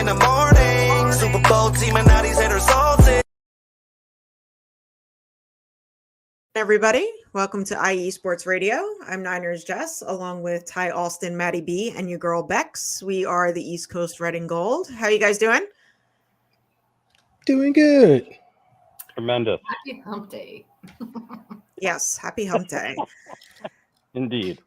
in the morning. Super Bowl team and now these haters salty. Everybody, welcome to IE Sports Radio. I'm Niners Jess, along with Ty Alston, Maddie B, and your girl Bex. We are the East Coast Red and Gold. How you guys doing? Doing good. Tremendous. Happy hump day. Yes, happy hump day. Indeed.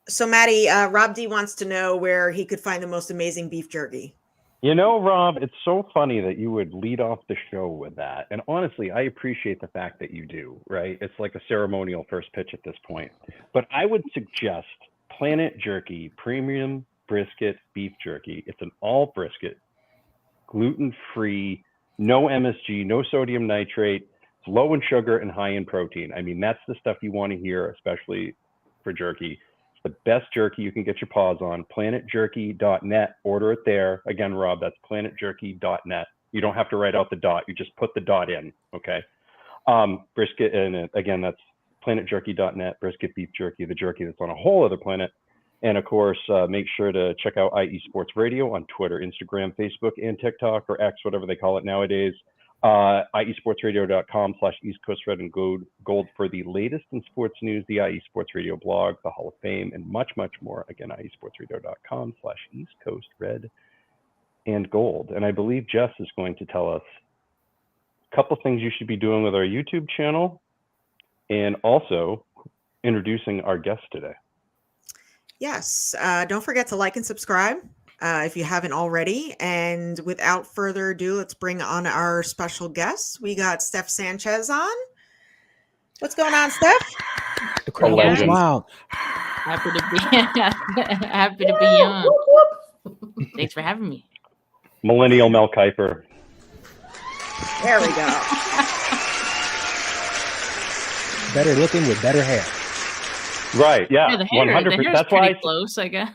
So, Maddie, Rob D wants to know where he could find the most amazing beef jerky. You know, Rob, it's so funny that you would lead off the show with that. And honestly, I appreciate the fact that you do, right? It's like a ceremonial first pitch at this point. But I would suggest Planet Jerky Premium Brisket Beef Jerky. It's an all brisket, gluten-free, no MSG, no sodium nitrate. It's low in sugar and high in protein. I mean, that's the stuff you want to hear, especially for jerky. The best jerky you can get your paws on, planetjerky.net. Order it there. Again, Rob, that's planetjerky.net. You don't have to write out the dot. You just put the dot in, okay? Brisket, and again, that's planetjerky.net, brisket beef jerky, the jerky that's on a whole other planet. And of course, make sure to check out IE Sports Radio on Twitter, Instagram, Facebook, and TikTok, or X, whatever they call it nowadays. IESportsRadio.com/East Coast Red and Gold for the latest in sports news, the IE Sports Radio blog, the Hall of Fame, and much, much more. Again, IESportsRadio.com/East Coast Red and Gold. And I believe Jess is going to tell us a couple things you should be doing with our YouTube channel and also introducing our guest today. Yes, don't forget to like and subscribe if you haven't already. And without further ado, let's bring on our special guest. We got Steph Sanchez on. What's going on, Steph? The crowd goes wild. Happy to be on. Thanks for having me. Millennial Mel Kiper. There we go. Better looking with better hair. Right, yeah, the hair, 100%. The hair's That's why close, I guess.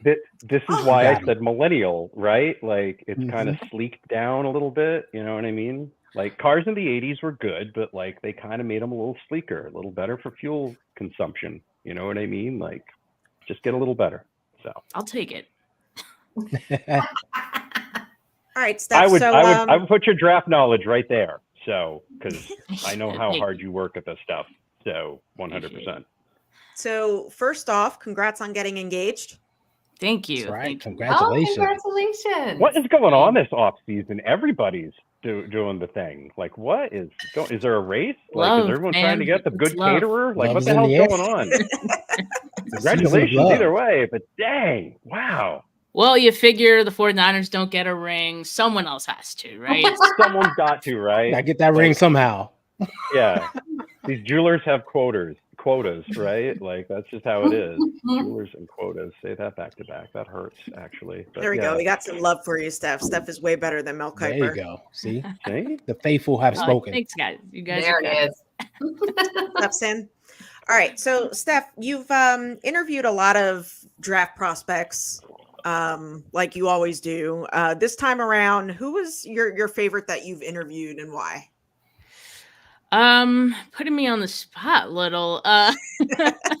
this is why got I said millennial, right? Like it's kind of sleeked down a little bit, you know what I mean? Like cars in the 80s were good, but like they kind of made them a little sleeker, a little better for fuel consumption, you know what I mean? Like just get a little better. So I'll take it. All right, Steph. I would put your draft knowledge right there. So because I know how hard you work at this stuff. So 100%. So first off, congrats on getting engaged. Thank you. That's right. Thank you. Congratulations. Oh, congratulations. What is going on this off season? Everybody's doing the thing. Like, what is going? Is there a race? Like, Love, is everyone man. trying to get the good Love. caterer? Like, Love what is the in hell's the air. going on? Season Congratulations of love. either way, but dang, wow. Well, you figure the 49ers don't get a ring. Someone else has to, right? Someone's got to, right? I get that ring somehow. Yeah. These jewelers have quotas, right? Like that's just how it is. Jewelers and quotas. Say that back to back. That hurts actually. But There we yeah. go. We got some love for you, Steph. Steph is way better than Mel There Kiper. you go. See? See? The faithful have spoken. Thanks, guys. You guys There are good. it is. Steph's in. All right. So, Steph, you've interviewed a lot of draft prospects, like you always do. This time around, who was your favorite that you've interviewed and why? Putting me on the spot a little.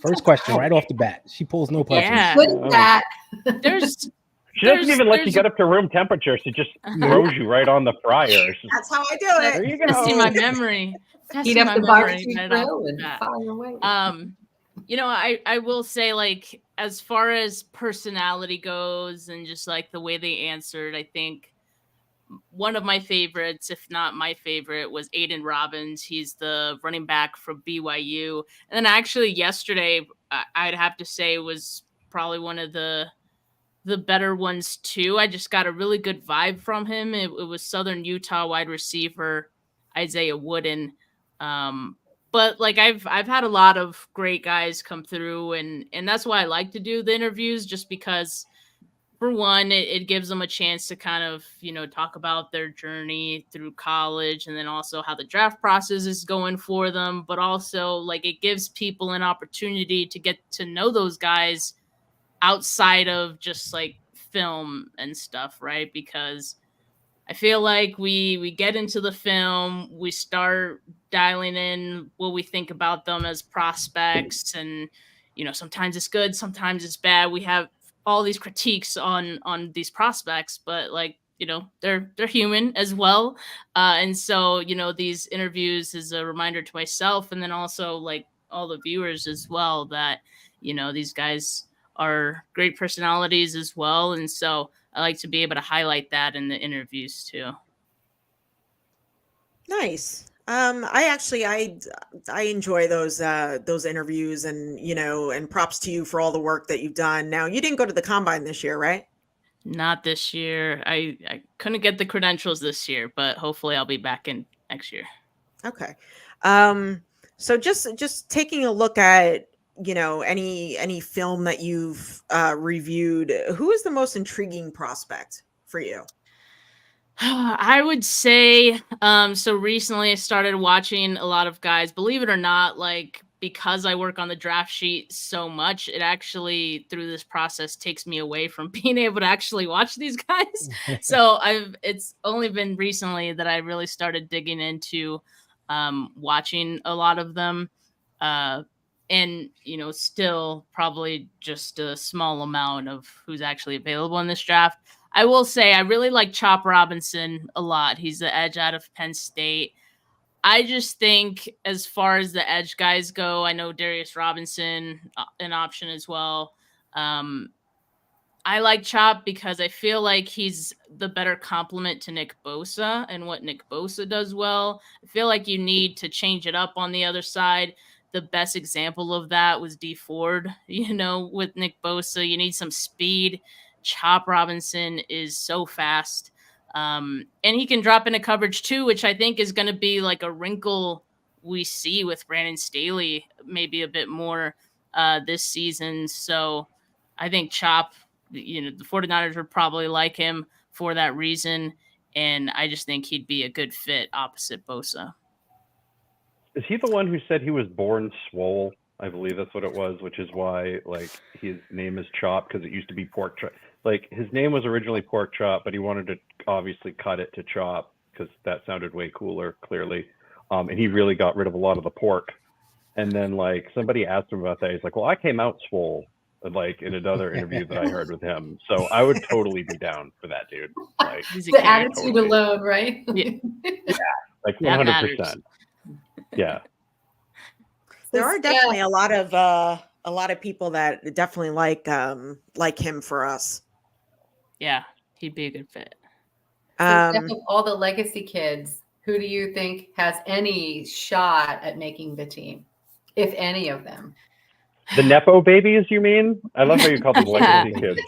First question right off the bat. She pulls no punches. Yeah. Good at that. She doesn't even let you get up to room temperature. She just throws you right on the fryer. It's just, That's how I do there it. you Testing go. my memory. Heat up the barbecue grill and that. fire away. You know, I will say, like, as far as personality goes and just like the way they answered, I think one of my favorites, if not my favorite, was Aiden Robbins. He's the running back from BYU. And then actually yesterday, I'd have to say was probably one of the better ones too. I just got a really good vibe from him. It was Southern Utah wide receiver Isaiah Wooden. But like I've had a lot of great guys come through, and that's why I like to do the interviews, just because for one, it gives them a chance to kind of, you know, talk about their journey through college, and then also how the draft process is going for them. But also, like, it gives people an opportunity to get to know those guys outside of just like film and stuff, right? Because I feel like we get into the film, we start dialing in what we think about them as prospects, and you know, sometimes it's good, sometimes it's bad. We have all these critiques on these prospects, but like, they're human as well. And so, these interviews is a reminder to myself, and then also like all the viewers as well, that, these guys are great personalities as well. And so I like to be able to highlight that in the interviews too. Nice. I enjoy those interviews, and and props to you for all the work that you've done. Now, you didn't go to the combine this year, right? Not this year. I couldn't get the credentials this year, but hopefully I'll be back in next year. Okay. So just taking a look at, any film that you've reviewed, who is the most intriguing prospect for you? I would say, so recently I started watching a lot of guys, believe it or not, like, because I work on the draft sheet so much, it actually, through this process, takes me away from being able to actually watch these guys. So it's only been recently that I really started digging into watching a lot of them. And, still probably just a small amount of who's actually available in this draft. I will say I really like Chop Robinson a lot. He's the edge out of Penn State. I just think as far as the edge guys go, I know Darius Robinson, an option as well. I like Chop because I feel like he's the better complement to Nick Bosa and what Nick Bosa does well. I feel like you need to change it up on the other side. The best example of that was D Ford, with Nick Bosa. You need some speed. Chop Robinson is so fast. And he can drop into coverage too, which I think is going to be like a wrinkle we see with Brandon Staley, maybe a bit more this season. So I think Chop, the 49ers would probably like him for that reason. And I just think he'd be a good fit opposite Bosa. Is he the one who said he was born swole? I believe that's what it was, which is why like his name is Chop, because it used to be Pork Chop. Like his name was originally Pork Chop, but he wanted to obviously cut it to Chop because that sounded way cooler, clearly. And he really got rid of a lot of the pork. And then like somebody asked him about that. He's like, well, I came out swole, like in another interview that I heard with him. So I would totally be down for that dude. Like the attitude alone, right? Yeah. Like 100%. Yeah. There are definitely a lot of people that definitely like him for us. Yeah, he'd be a good fit. So of all the legacy kids, who do you think has any shot at making the team, if any of them? The Nepo babies, you mean? I love how you call them legacy kids.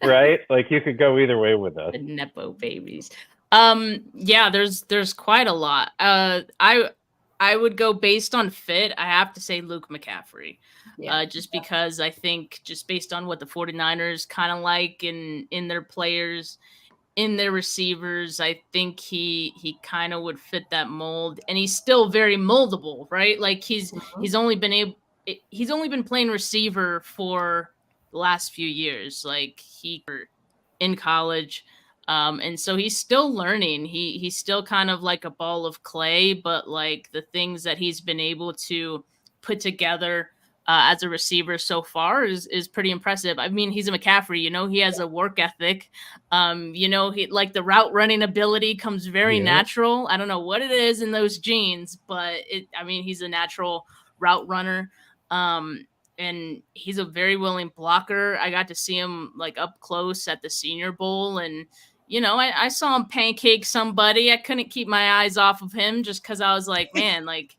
Right? Like you could go either way with us. The Nepo babies. Yeah, there's quite a lot. I would go based on fit. I have to say Luke McCaffrey. Just because I think just based on what the 49ers kind of like in their players, in their receivers, I think he kind of would fit that mold, and he's still very moldable, right? Like he's only been playing receiver for the last few years, like he in college. And so he's still learning. He's still kind of like a ball of clay, but like the things that he's been able to put together as a receiver so far is pretty impressive. I mean, he's a McCaffrey, he has a work ethic. He like the route running ability comes very natural. I don't know what it is in those genes, but he's a natural route runner. And he's a very willing blocker. I got to see him like up close at the Senior Bowl, and I saw him pancake somebody. I couldn't keep my eyes off of him just because I was like, man, like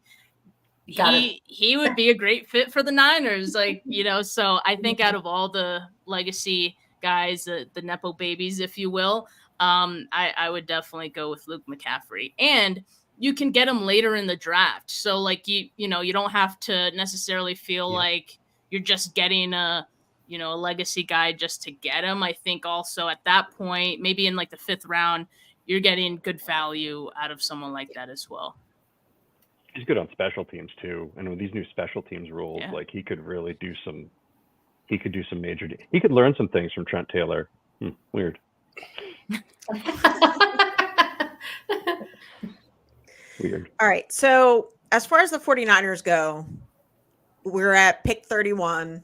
he would be a great fit for the Niners. Like, so I think out of all the legacy guys, the Nepo babies, if you will, I would definitely go with Luke McCaffrey. And you can get him later in the draft. So like, you don't have to necessarily feel like you're just getting a legacy guy just to get him. I think also at that point, maybe in like the 5th round, you're getting good value out of someone like that as well. He's good on special teams too. And with these new special teams rules, like he could really do some major, he could learn some things from Trent Taylor. Weird. Weird. All right. So as far as the 49ers go, we're at pick 31.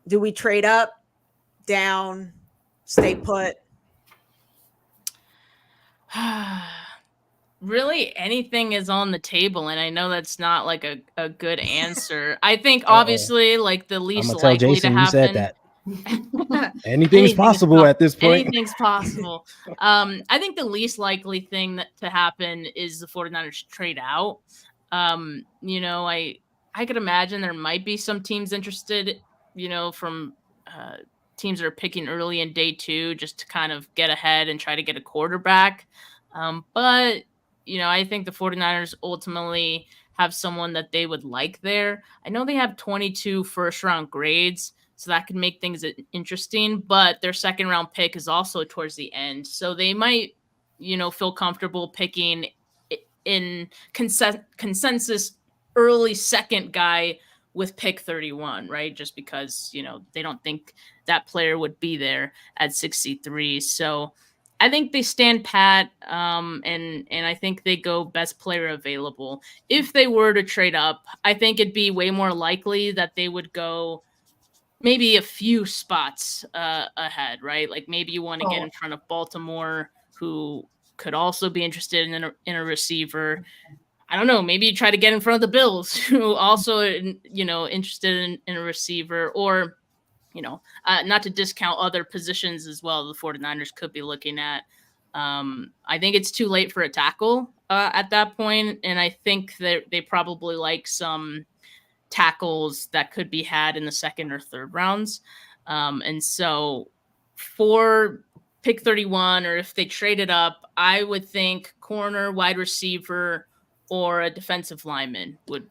Do we trade up? down, stay put? Really, anything is on the table, and I know that's not like a good answer. I think obviously like the I'm least gonna tell likely Jason to you said happen. that. Anything's possible at this point. Anything's possible. I think the least likely thing to happen is the 49ers trade out. I could imagine there might be some teams interested, from teams that are picking early in day 2 just to kind of get ahead and try to get a quarterback. But I think the 49ers ultimately have someone that they would like there. I know they have 22 first round grades, so that could make things interesting, but their second round pick is also towards the end. So they might, feel comfortable picking in consensus early second guy with pick 31, right? Just because, they don't think that player would be there at 63. So I think they stand pat, and I think they go best player available. If they were to trade up, I think it'd be way more likely that they would go maybe a few spots ahead, right? Like maybe you want to get in front of Baltimore, who could also be interested in a receiver. I don't know. Maybe you try to get in front of the Bills, who also, interested in a receiver, or not to discount other positions as well. The 49ers could be looking at. I think it's too late for a tackle at that point, and I think that they probably like some tackles that could be had in the second or third rounds. And so for pick 31, or if they traded up, I would think corner, wide receiver, or a defensive lineman would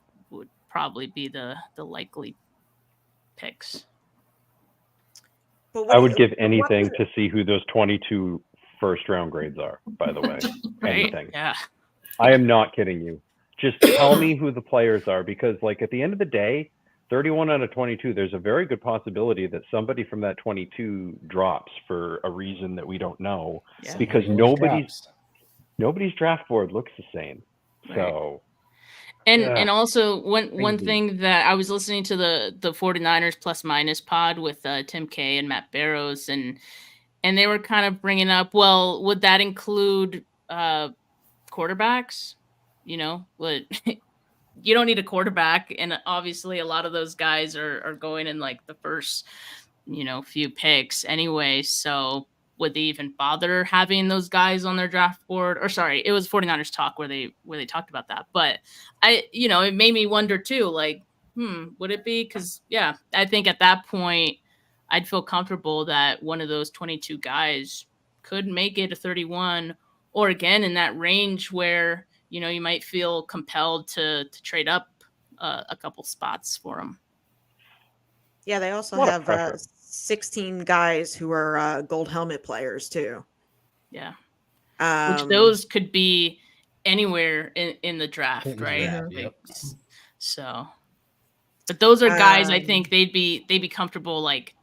probably be the likely picks. I would give anything to see who those 22 first round grades are, by the way. Right? Anything. Yeah. I am not kidding you. Just tell me who the players are, because like at the end of the day, 31 out of 22, there's a very good possibility that somebody from that 22 drops for a reason that we don't know, because nobody's draft board looks the same. Right. So and also one thing that I was listening to the 49ers plus minus pod with Tim K and Matt Barrows, and they were kind of bringing up, well, would that include quarterbacks? What you don't need a quarterback, and obviously a lot of those guys are going in like the first few picks anyway, so would they even bother having those guys on their draft board? Or sorry, it was 49ers talk where they talked about that, but it made me wonder too, like would it be, because I think at that point I'd feel comfortable that one of those 22 guys could make it a 31, or again in that range where you might feel compelled to trade up a couple spots for them. Yeah, they also have 16 guys who are gold helmet players too. Yeah, which those could be anywhere in the draft, right? Yeah, yep. So, but those are guys I think they'd be comfortable like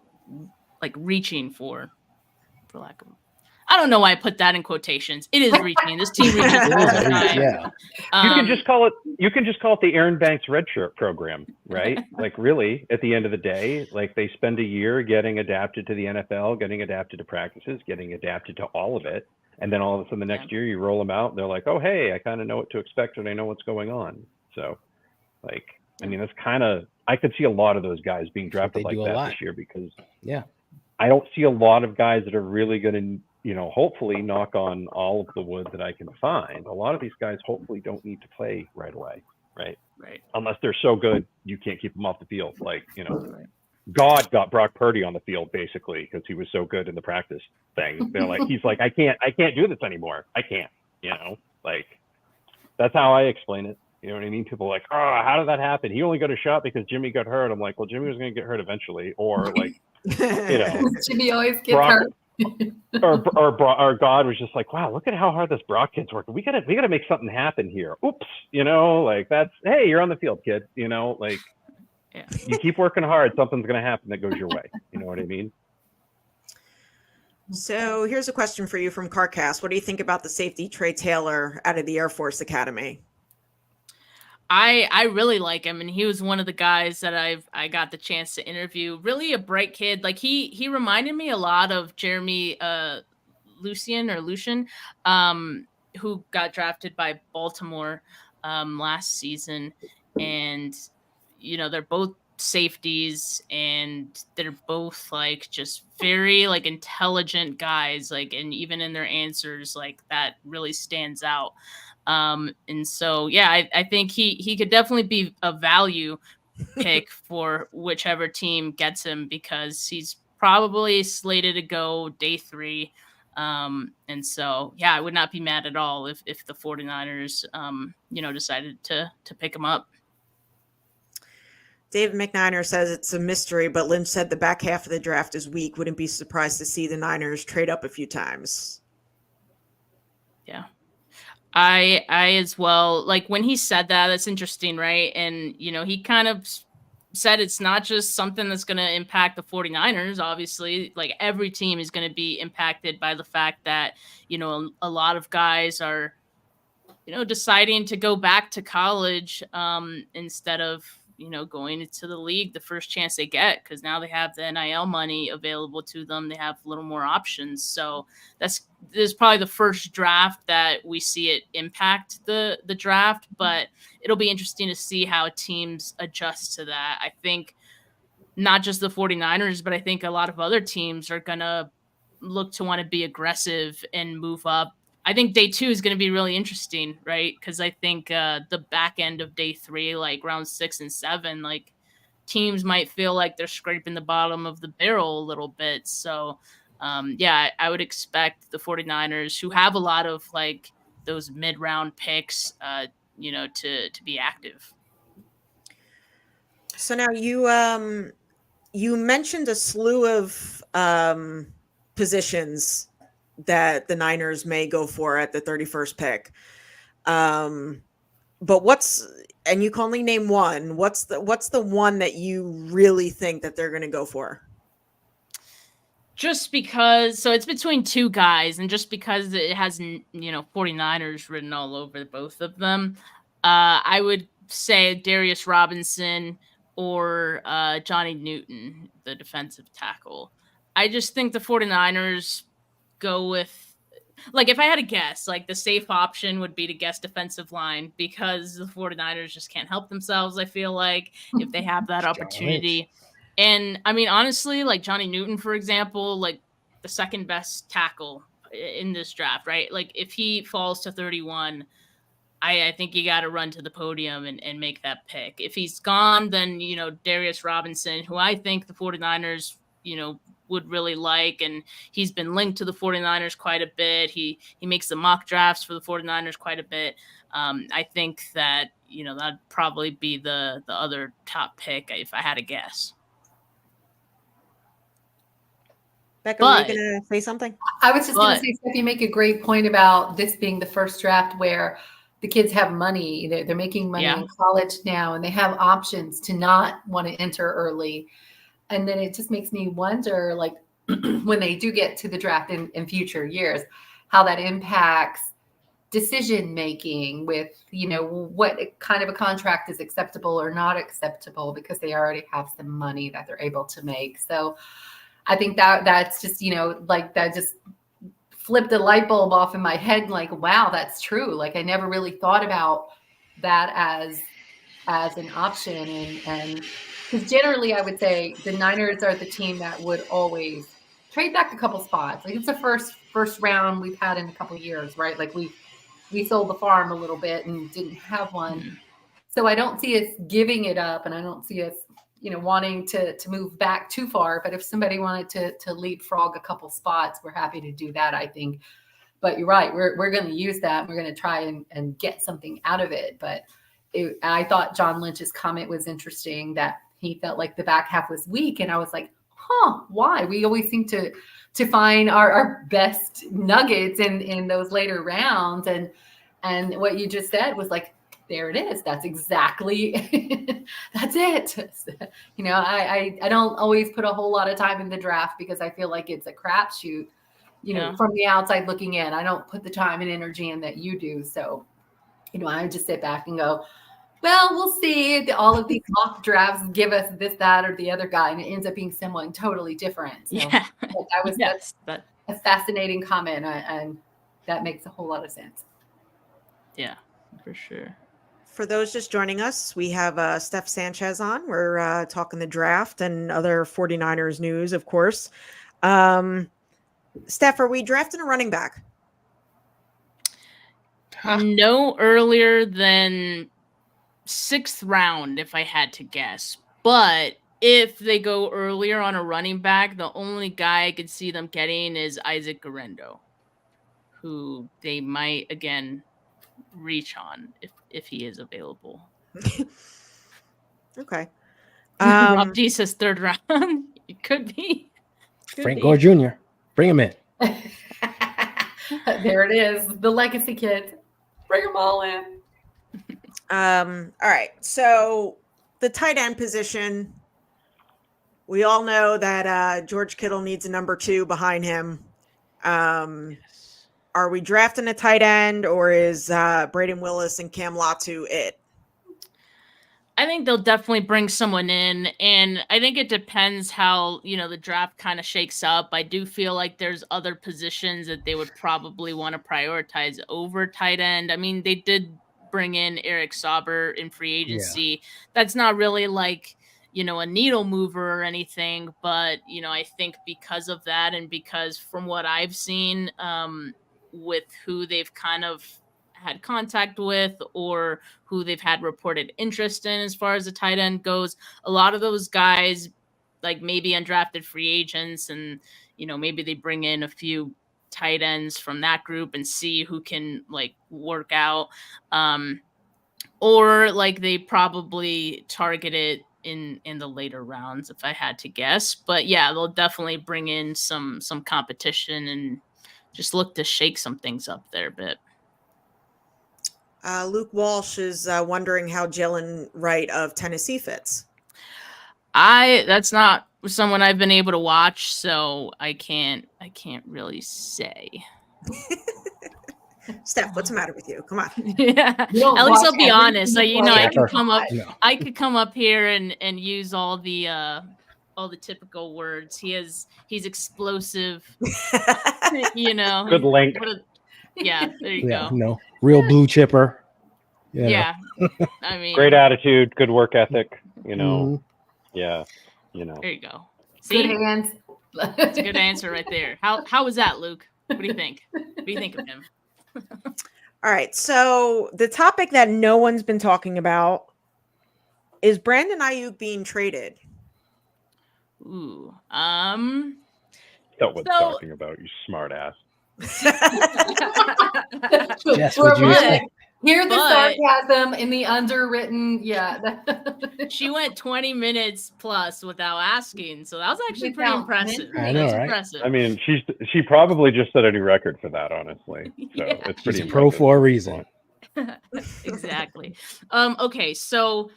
reaching for lack of. I don't know why I put that in quotations. It is reaching. This team reaches all the time. Yeah. You can just call it the Aaron Banks redshirt program, right? Like really, at the end of the day, like they spend a year getting adapted to the NFL, getting adapted to practices, getting adapted to all of it, and then all of a sudden the next year you roll them out, and they're like, oh hey, I kind of know what to expect, and I know what's going on. So, like, I mean, that's kind of, I could see a lot of those guys being drafted like that this year, because I don't see a lot of guys that are really going to, hopefully knock on all of the wood that I can find. A lot of these guys hopefully don't need to play right away, right? Right. Unless they're so good, you can't keep them off the field. Like, God got Brock Purdy on the field basically because he was so good in the practice thing. They're like, he's like, I can't do this anymore. I can't, like that's how I explain it. You know what I mean? People are like, oh, how did that happen? He only got a shot because Jimmy got hurt. I'm like, well, Jimmy was going to get hurt eventually, or like, Jimmy always gets hurt. or God was just like, wow, look at how hard this Brock kid's working. We gotta make something happen here. Oops, like that's, hey, you're on the field, kid. Like you keep working hard, something's gonna happen that goes your way. You know what I mean? So here's a question for you from CarCast. What do you think about the safety Trey Taylor out of the Air Force Academy? I really like him, and he was one of the guys that I got the chance to interview. Really a bright kid. Like he reminded me a lot of Jeremy Lucian, who got drafted by Baltimore last season. And they're both safeties, and they're both like just very like intelligent guys, like, and even in their answers, like that really stands out. And so yeah, I think he could definitely be a value pick for whichever team gets him, because he's probably slated to go day 3. And so yeah, I would not be mad at all if the 49ers decided to pick him up. David McNiner says it's a mystery, but Lynch said the back half of the draft is weak. Wouldn't be surprised to see the Niners trade up a few times. Yeah. I as well. Like when he said that, that's interesting, right? And, he kind of said it's not just something that's going to impact the 49ers. Obviously, like every team is going to be impacted by the fact that, a lot of guys are, deciding to go back to college instead of, going into the league the first chance they get, because now they have the NIL money available to them. They have a little more options. So this is probably the first draft that we see it impact the draft, but it'll be interesting to see how teams adjust to that. I think not just the 49ers, but I think a lot of other teams are going to look to want to be aggressive and move up. I think day 2 is going to be really interesting, right? Because I think the back end of day 3, like round 6 and 7, like teams might feel like they're scraping the bottom of the barrel a little bit. So, yeah, I would expect the 49ers, who have a lot of like those mid-round picks, to be active. So now you mentioned a slew of positions that the Niners may go for at the 31st pick. But and you can only name one. What's the one that you really think that they're going to go for? Just because, so it's between 2 guys, and just because it has, 49ers written all over both of them, I would say Darius Robinson or Johnny Newton, the defensive tackle. I just think the 49ers go with, like, if I had to guess, like the safe option would be to guess defensive line, because the 49ers just can't help themselves, I feel like, if they have that opportunity. And I mean, honestly, like Johnny Newton, for example, like the second best tackle in this draft, right? Like if he falls to 31, I think you got to run to the podium and make that pick. If he's gone, then, Darius Robinson, who I think the 49ers, would really like, and he's been linked to the 49ers quite a bit. He makes the mock drafts for the 49ers quite a bit. I think that, that'd probably be the other top pick if I had to guess. Becca, were you going to say something? I was just going to say, Steph, you make a great point about this being the first draft where the kids have money. They're making money in college now, and they have options to not want to enter early. And then it just makes me wonder, like, when they do get to the draft in future years, how that impacts decision making with, what kind of a contract is acceptable or not acceptable, because they already have some money that they're able to make. So I think that's just, like that just flipped a light bulb off in my head. Like, wow, that's true. Like I never really thought about that as an option. And because generally I would say the Niners are the team that would always trade back a couple spots. Like it's the first round we've had in a couple of years, right? Like we sold the farm a little bit and didn't have one. Mm-hmm. So I don't see us giving it up, and I don't see us, wanting to move back too far. But if somebody wanted to leapfrog a couple spots, we're happy to do that, I think. But you're right. We're going to use that. We're going to try and get something out of it. But I thought John Lynch's comment was interesting, that he felt like the back half was weak. And I was like, why? We always seem to find our best nuggets in those later rounds. And what you just said was like, there it is. That's exactly, that's it. I don't always put a whole lot of time in the draft because I feel like it's a crapshoot, from the outside looking in. I don't put the time and energy in that you do. So, I just sit back and go, Well, we'll see. All of these mock drafts give us this, that, or the other guy, and it ends up being someone totally different. So Yeah. that's a fascinating comment, and that makes a whole lot of sense. Yeah, for sure. For those just joining us, we have Steph Sanchez on. We're talking the draft and other 49ers news, of course. Steph, are we drafting a running back? No earlier than 6th round, if I had to guess. But if they go earlier on a running back, the only guy I could see them getting is Isaac Guerrero, who they might again reach on if he is available. Okay. Rob D says 3rd round. It could be. Frank Gore Jr. Bring him in. There it is. The legacy kids. Bring them all in. All right. So the tight end position, we all know that George Kittle needs a number 2 behind him. Are we drafting a tight end, or is Braden Willis and Cam Latu it? I think they'll definitely bring someone in, and I think it depends how, the draft kind of shakes up. I do feel like there's other positions that they would probably want to prioritize over tight end. I mean, they did bring in Eric Sauber in free agency. Yeah. That's not really like, a needle mover or anything, but, I think because of that, and because from what I've seen with who they've kind of had contact with, or who they've had reported interest in as far as the tight end goes, a lot of those guys, like maybe undrafted free agents, and maybe they bring in a few tight ends from that group and see who can like work out, or like they probably target it in the later rounds, if I had to guess. But yeah, they'll definitely bring in some competition and just look to shake some things up there a bit. Luke Walsh is wondering how Jalen Wright of Tennessee fits. That's not someone I've been able to watch, so I can't really say. Steph, what's the matter with you? Come on. Yeah. At least I'll be honest. I could come up here and use all the typical words. He's explosive. Good link. Yeah, there you go. No, real blue chipper. Yeah. I mean, great attitude, good work ethic. Mm-hmm. Yeah. There you go. See? Good hands. That's a good answer right there. How was that, Luke? What do you think? What do you think of him? All right. So the topic that no one's been talking about is Brandon Ayuk being traded. Ooh. Someone's talking about, you smart ass. Yes, would you expect? Hear the sarcasm in the underwritten. Yeah. She went 20 minutes plus without asking, so that was actually pretty impressive. I know, right? Impressive. I mean, she probably just set a new record for that, honestly. So Yeah. it's pretty She's pro for a reason. Exactly. Okay, so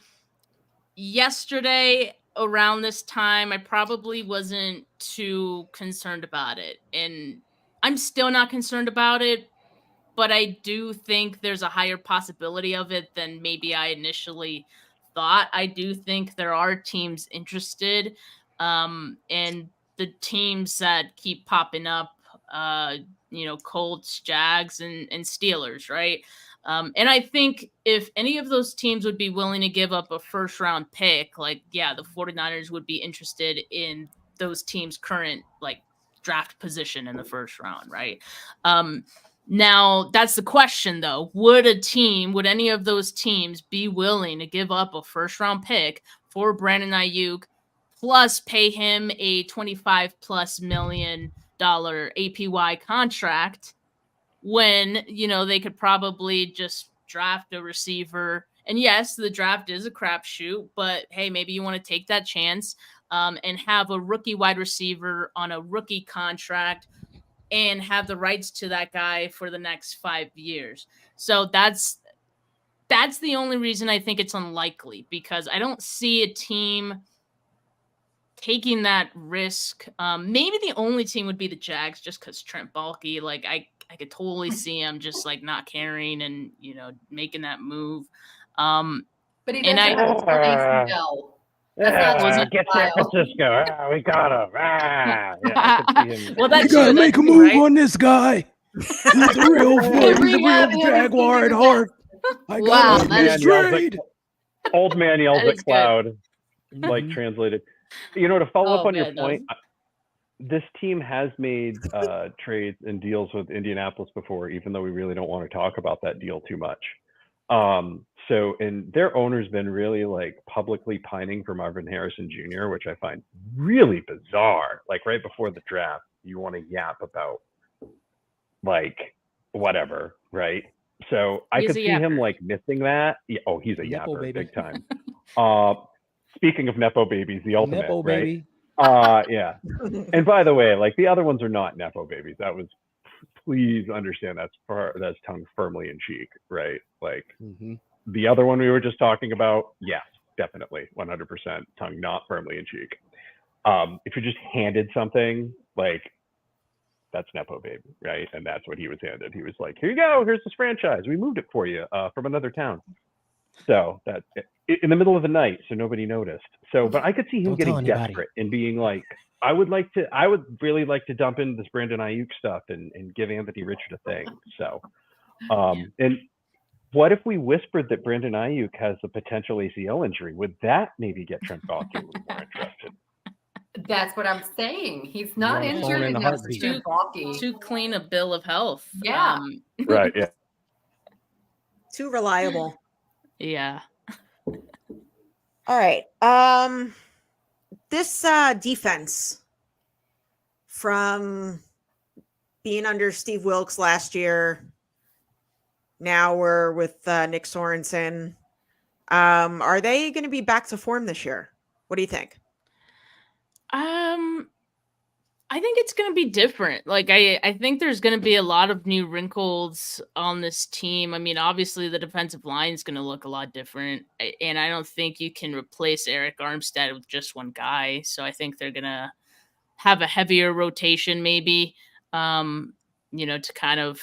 yesterday around this time, I probably wasn't too concerned about it, and I'm still not concerned about it, but I do think there's a higher possibility of it than maybe I initially thought. I do think there are teams interested, and the teams that keep popping up, Colts, Jags, and Steelers, right? And I think if any of those teams would be willing to give up a first-round pick, like, yeah, the 49ers would be interested in those teams' current, like, draft position in the first round, right? Now, that's the question, though. Would any of those teams be willing to give up a first-round pick for Brandon Ayuk, plus pay him a $25+ million APY contract, when, they could probably just draft a receiver? And yes, the draft is a crapshoot, but hey, maybe you want to take that chance and have a rookie wide receiver on a rookie contract and have the rights to that guy for the next 5 years. So that's the only reason I think it's unlikely, because I don't see a team taking that risk. Maybe the only team would be the Jags, just because Trent Baalke, like I could totally see him just like not caring and making that move. But he And does have a torn ACL. That's not Get San style. Francisco. We got him. Yeah, I could see him. Well, You that's gotta true, make a that's move right? on this guy. He's a real Jaguar at heart. I Wow, got that him is- straight. Old man yells That at is good. cloud, like Mhm. translated. To follow up Oh, on your man, point, this team has made trades and deals with Indianapolis before, even though we really don't want to talk about that deal too much. And their owner's been really like publicly pining for Marvin Harrison Jr., which I find really bizarre. Like right before the draft, you want to yap about like whatever, right? So I He's could a see him yapper. like missing that. Yeah, oh, he's a Nepo yapper, baby. big time. Speaking of Nepo babies, the ultimate, Nepo right? baby. Yeah. And by the way, like the other ones are not Nepo babies. That was, please understand that's tongue firmly in cheek, right? Like Mhm. the other one we were just talking about, yes, definitely, 100% tongue not firmly in cheek. If you're just handed something, like that's Nepo baby, right? And that's what he was handed. He was like, here you go, here's this franchise. We moved it for you from another town. So that in the middle of the night, so nobody noticed. So, but I could see him Don't tell getting anybody. desperate and being like, I would really like to dump into this Brandon Ayuk stuff and give Anthony Richard a thing. So, and what if we whispered that Brandon Ayuk has a potential ACL injury? Would that maybe get Trent Baalke a little more interested? That's what I'm saying. He's not You're on the phone injured in a enough for heartbeat. Trent Baalke. Too clean a bill of health. Yeah. Right. Yeah. Too reliable. Yeah. All right. This defense from being under Steve Wilkes last year, now we're with Nick Sorensen. Are they going to be back to form this year? What do you think? I think it's going to be different. Like I think there's going to be a lot of new wrinkles on this team. I mean, obviously the defensive line is going to look a lot different, and I don't think you can replace Eric Armstead with just one guy. So I think they're going to have a heavier rotation maybe, to kind of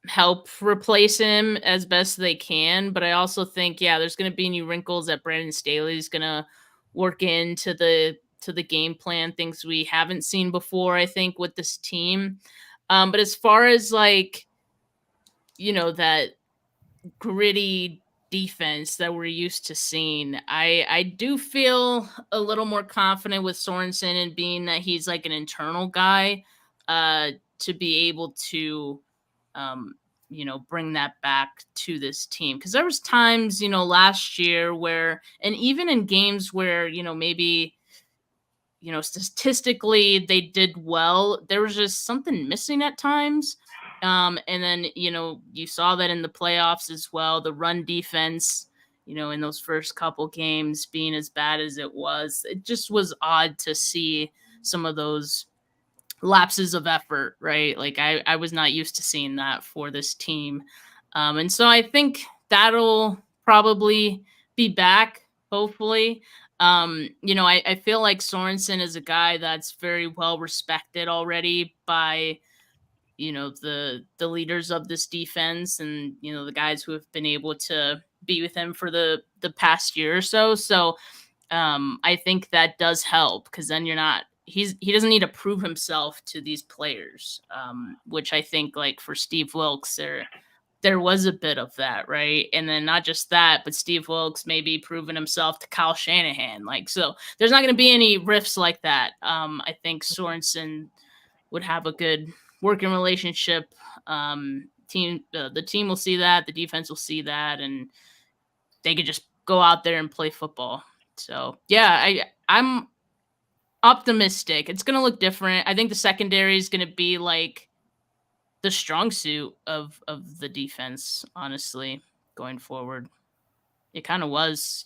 help replace him as best they can. But I also think, there's going to be new wrinkles that Brandon Staley is going to work into the game plan, things we haven't seen before, I think, with this team. But as far as like, that gritty defense that we're used to seeing, I do feel a little more confident with Sorensen and being that he's like an internal guy to be able to bring that back to this team. Because there was times, last year where, and even in games where, maybe, statistically they did well, there was just something missing at times. And then, you saw that in the playoffs as well, the run defense, in those first couple games being as bad as it just was odd to see some of those lapses of effort, right? Like I was not used to seeing that for this team. And so I think that'll probably be back, hopefully. I feel like Sorensen is a guy that's very well respected already by, the leaders of this defense and, the guys who have been able to be with him for the past year or so. So I think that does help, because then he doesn't need to prove himself to these players, which I think like for Steve Wilkes, there was a bit of that, right? And then not just that, but Steve Wilkes maybe proving himself to Kyle Shanahan. Like, so there's not going to be any rifts like that. I think Sorensen would have a good working relationship. The team will see that, the defense will see that, and they could just go out there and play football. So I'm optimistic. It's going to look different. I think the secondary is going to be like the strong suit of the defense, honestly, going forward. It kind of was,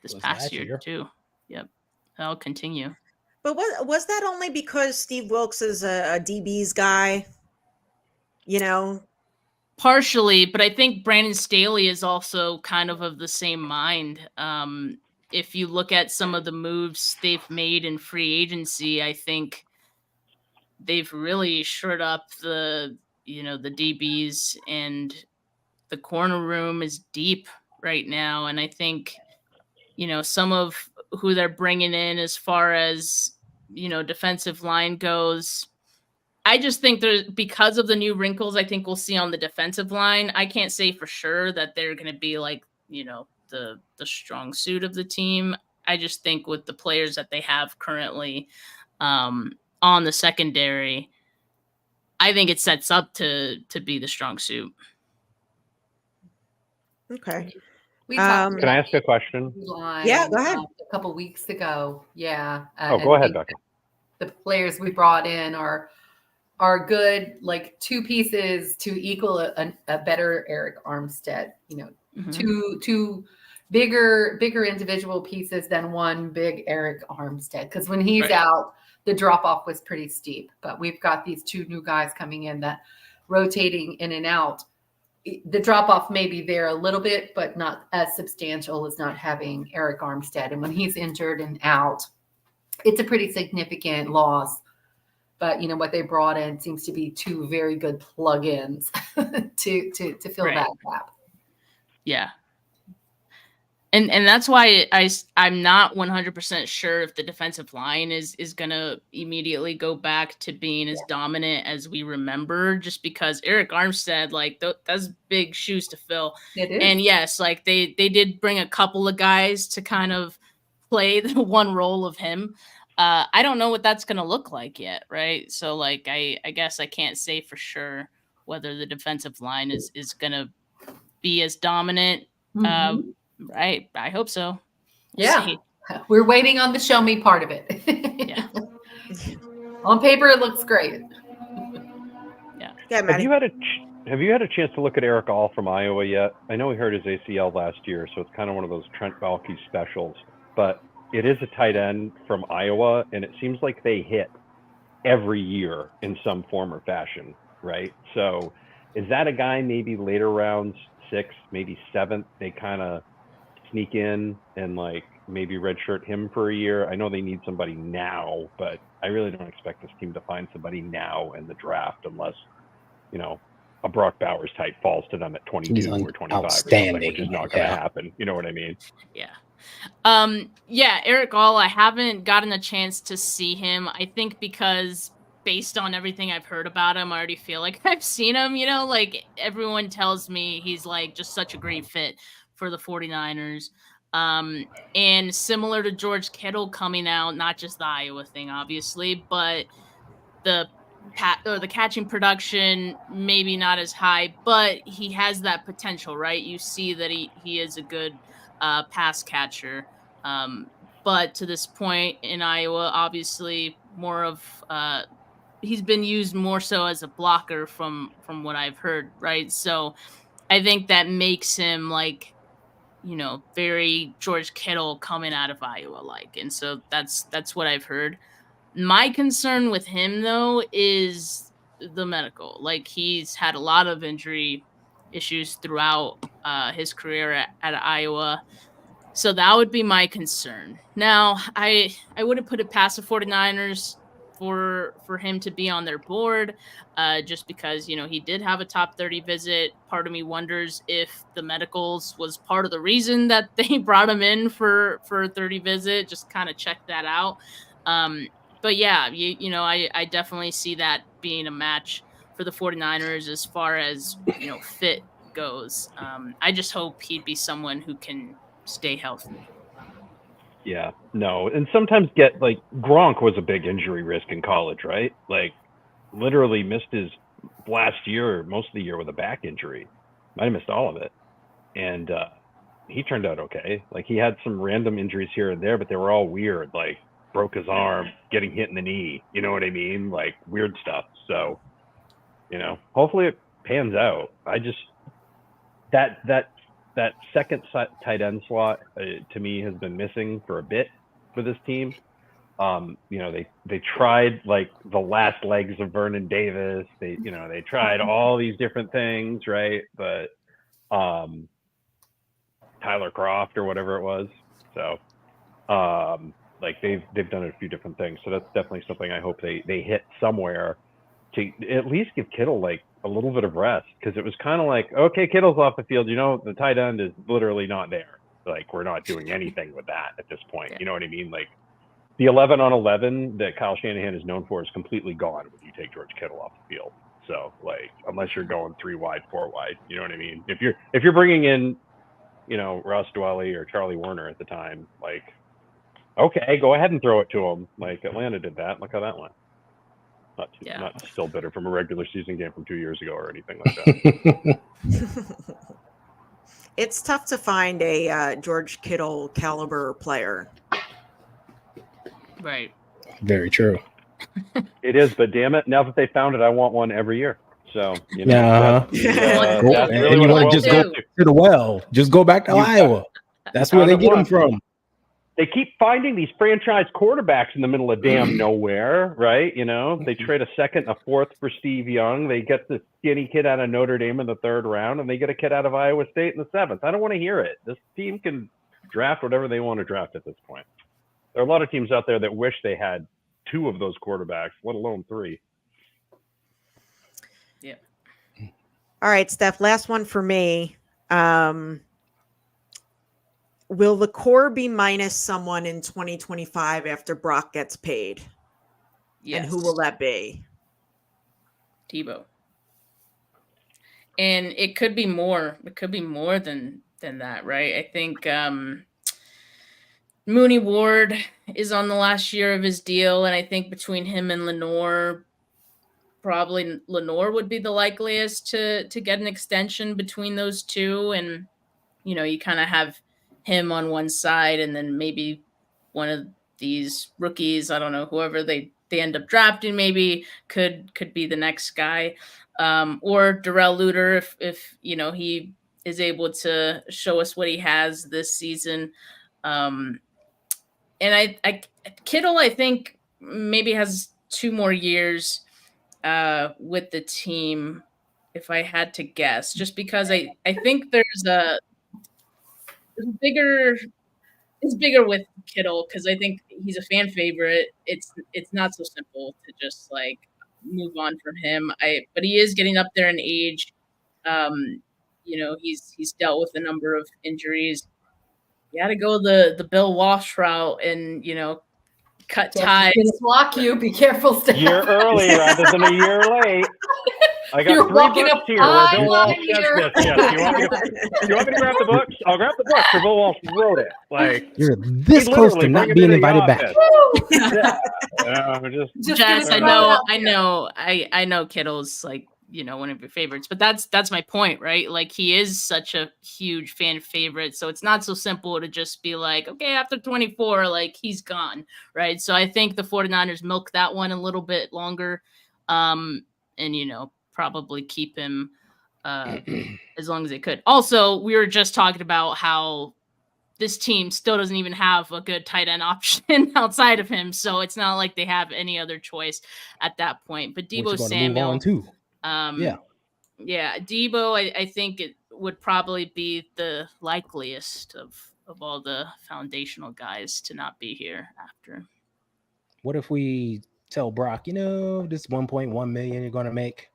this past year too. Yep. That'll continue. But was that only because Steve Wilkes is a DB's guy? Partially, but I think Brandon Staley is also kind of the same mind. If you look at some of the moves they've made in free agency, I think they've really shored up the DBs, and the corner room is deep right now. And I think, some of who they're bringing in as far as, defensive line goes, I just think because of the new wrinkles I think we'll see on the defensive line, I can't say for sure that they're going to be like, the strong suit of the team. I just think with the players that they have currently on the secondary, I think it sets up to be the strong suit. Okay. We talked Can I ask a question? Yeah, go ahead. A couple weeks ago. Yeah. Go ahead, Becca. The players we brought in are good, like two pieces to equal a better Eric Armstead. Two bigger individual pieces than one big Eric Armstead. Because when he's out, the drop off was pretty steep. But we've got these two new guys coming in that rotating in and out. The drop off may be there a little bit, but not as substantial as not having Eric Armstead. And when he's injured and out, it's a pretty significant loss. But what they brought in seems to be two very good plug-ins to fill that gap. Yeah. And that's why I'm not 100% sure if the defensive line is going to immediately go back to being as dominant as we remember, just because Eric Armstead, like that's big shoes to fill. It is. And yes, like they did bring a couple of guys to kind of play the one role of him. I don't know what that's going to look like yet. Right. So like, I guess I can't say for sure whether the defensive line is going to be as dominant. Mm-hmm. Right. I hope so. Yeah. We're waiting on the show me part of it. Yeah. On paper, it looks great. Yeah. Have you had a chance to look at Eric All from Iowa yet? I know he hurt his ACL last year, so it's kind of one of those Trent Baalke specials. But it is a tight end from Iowa, and it seems like they hit every year in some form or fashion, right? So is that a guy maybe later rounds, 6th, maybe 7th, they kind of sneak in and like maybe redshirt him for a year? I know they need somebody now, but I really don't expect this team to find somebody now in the draft unless, a Brock Bowers type falls to them at 22 or 25 or something, which is not going to happen. You know what I mean? Yeah. Eric All, I haven't gotten a chance to see him. I think because based on everything I've heard about him, I already feel like I've seen him, like everyone tells me he's like just such a great fit for the 49ers. And similar to George Kittle coming out, not just the Iowa thing, obviously, but the catching production, maybe not as high, but he has that potential, right? You see that he is a good pass catcher. But to this point in Iowa, obviously more of he's been used more so as a blocker from what I've heard, right? So I think that makes him like, very George Kittle coming out of Iowa like. And so that's what I've heard. My concern with him though is the medical. Like he's had a lot of injury issues throughout his career at Iowa. So that would be my concern. Now, I wouldn't put it past the 49ers for him to be on their board just because, he did have a top 30 visit. Part of me wonders if the medicals was part of the reason that they brought him in for a 30 visit. Just kind of check that out. But yeah, I definitely see that being a match for the 49ers as far as, fit goes. I just hope he'd be someone who can stay healthy. Yeah, no. And sometimes Gronk was a big injury risk in college, right? Like literally missed his last year, most of the year with a back injury. Might have missed all of it. And he turned out okay. Like he had some random injuries here and there, but they were all weird. Like broke his arm, getting hit in the knee. You know what I mean? Like weird stuff. So, hopefully it pans out. I just, that second tight end slot to me has been missing for a bit for this team. They tried like the last legs of Vernon Davis. They tried all these different things, right? But Tyler Croft or whatever it was. So they've done a few different things. So that's definitely something I hope they hit somewhere to at least give Kittle like a little bit of rest, because it was kind of like, okay, Kittle's off the field. The tight end is literally not there. Like, we're not doing anything with that at this point. Yeah. You know what I mean? Like, the 11 on 11 that Kyle Shanahan is known for is completely gone when you take George Kittle off the field. So, like, unless you're going 3 wide, 4 wide, you know what I mean? If you're bringing in, Ross Dwelly or Charlie Warner at the time, like, okay, go ahead and throw it to him. Like, Atlanta did that. Look how that went. Not still bitter from a regular season game from 2 years ago or anything like that. It's tough to find a George Kittle caliber player. Right. Very true. It is, but damn it, now that they found it, I want one every year. So, Yeah. that's really And you what it want to boils just go down to. to the well. Just go back to Iowa. That's where they get them from. They keep finding these franchise quarterbacks in the middle of damn nowhere, right? They trade a second, a fourth for Steve Young. They get the skinny kid out of Notre Dame in the 3rd round, and they get a kid out of Iowa State in the 7th. I don't want to hear it. This team can draft whatever they want to draft at this point. There are a lot of teams out there that wish they had 2 of those quarterbacks, let alone 3. Yeah. All right, Steph, last one for me. Will the core be minus someone in 2025 after Brock gets paid? Yes. And who will that be? Debo. And it could be more. It could be more than that, right? I think Mooney Ward is on the last year of his deal, and I think between him and Lenore, probably Lenore would be the likeliest to get an extension between those two. And you kind of have him on one side, and then maybe one of these rookies, I don't know, whoever they end up drafting, maybe could be the next guy, or Darrell Luter if he is able to show us what he has this season. And I Kittle, I think maybe has 2 more years with the team, if I had to guess, just because I think there's a bigger with Kittle, because I think he's a fan favorite. It's not so simple to just like move on from him. But he is getting up there in age. He's dealt with a number of injuries. You got to go the Bill Walsh route and cut ties. He's gonna block you. Be careful, Steph. Year early rather than a year late. I got You're 3 walking books a here where fine Bill Walsh line says here. this. Yes. You want me to grab the books? I'll grab the books where Bill Walsh wrote it. Like, You're this he close to literally not bring it being into the invited back. office. Just Jess, gonna I throw it know, out I know Kittle's like one of your favorites, but that's my point, right? Like, he is such a huge fan favorite, so it's not so simple to just be like, okay, after 24, like, he's gone, right? So I think the 49ers milk that one a little bit longer, and probably keep him as long as they could. Also, we were just talking about how this team still doesn't even have a good tight end option outside of him, so it's not like they have any other choice at that point. But Deebo Samuel, too. Deebo, I think it would probably be the likeliest of all the foundational guys to not be here after. What if we tell Brock, this 1.1 million you're going to make,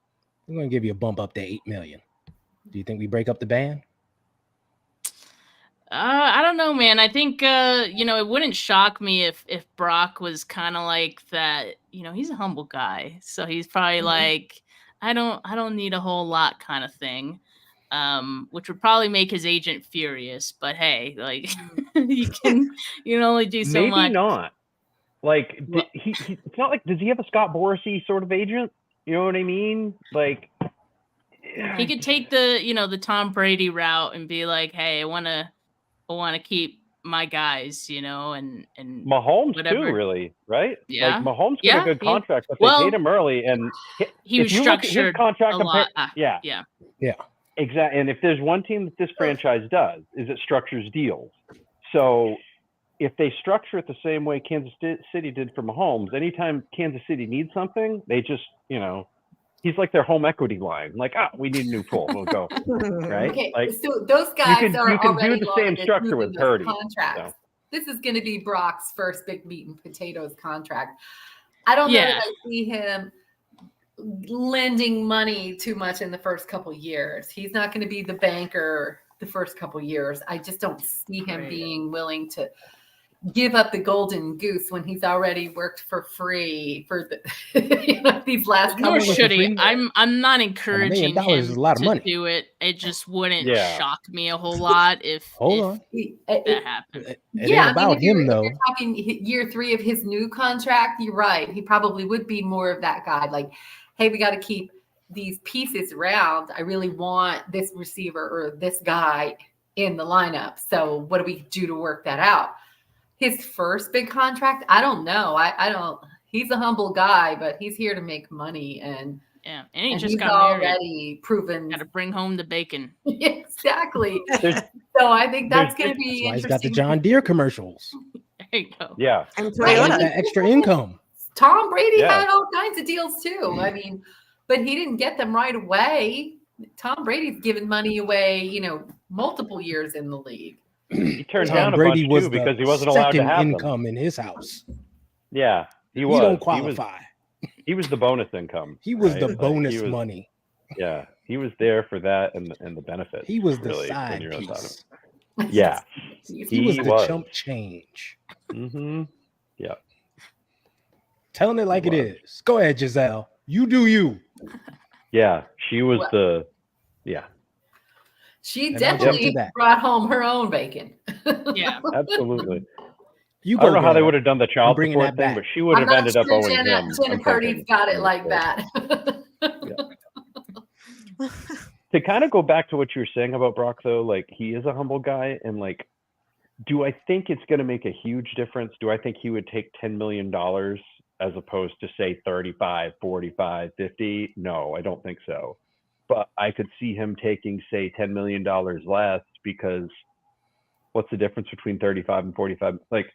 we're going to give you a bump up to 8 million. Do you think we break up the band? I don't know, man. I think it wouldn't shock me if Brock was kind of like that. He's a humble guy, so he's probably like, I don't need a whole lot kind of thing, which would probably make his agent furious. But hey, like, you can only do so much. Maybe not. Like, it's not like, does he have a Scott Borsey sort of agent? You know what I mean? Like, he could take the Tom Brady route and be like, hey, I want to keep my guys, and Mahomes whatever. too, really, right? Yeah. Like, Mahomes got a good contract, but they paid him early, and he was structured his contract a lot. Yeah, exactly. And if there's one team that this franchise does, is it structures deals. So if they structure it the same way Kansas City did for Mahomes, anytime Kansas City needs something, they just, he's like their home equity line. Like, we need a new pool. We'll go. Right? Okay, like, so those guys you can do the same structure with Purdy. So. This is going to be Brock's first big meat and potatoes contract. I don't know if I see him lending money too much in the first couple years. He's not going to be the banker the first couple years. I just don't see him being willing to give up the golden goose when he's already worked for free for the, these last Nor couple should he. years. I'm not encouraging $1 him is a lot of to money. do it. It just wouldn't Yeah. shock me a whole lot if Hold if on. that happened. It Yeah, ain't about if you're, him, though. If you're talking year 3 of his new contract, you're right. He probably would be more of that guy. Like, hey, we got to keep these pieces around. I really want this receiver or this guy in the lineup. So what do we do to work that out? His first big contract, I don't know. I don't. He's a humble guy, but he's here to make money, and Yeah, and he and just he's got married. already proven. Got to bring home the bacon. Exactly. There's- So I think that's there's- going to be That's why he's got the interesting. John Deere commercials. There you go. Yeah. And Right. Like Toyota. that extra income. Tom Brady Yeah. had all kinds of deals too. I mean, but he didn't get them right away. Tom Brady's given money away, multiple years in the league. He turned Tom down a Brady bunch was too the because he wasn't allowed to second have them. income in his house. Yeah, he He was. don't qualify. He was the bonus income. He was right? the Like, bonus he was- money. Yeah, he was there for that and the benefits. He was the really, when side you really thought piece. of it. Yeah. He was He the was. chump change. Mm-hmm. Yeah. Telling it like He it was. is. Go ahead, Giselle. You do you. Yeah. She was Well- the. Yeah. She And I'll jump to definitely that. brought home her own bacon. Yeah. Absolutely. You I don't know how they girl. would have done the I'm child bringing support that thing, back. but she would I'm have not ended up sure owing Jenna him. Purdy's I'm thinking. got it Yeah. like that. To kind of go back to what you were saying about Brock, though, like he is a humble guy, and like, do I think it's going to make a huge difference? Do I think he would take $10 million as opposed to say 35, 45, 50? No, I don't think so. But I could see him taking, say, $10 million less, because what's the difference between 35 and 45? Like,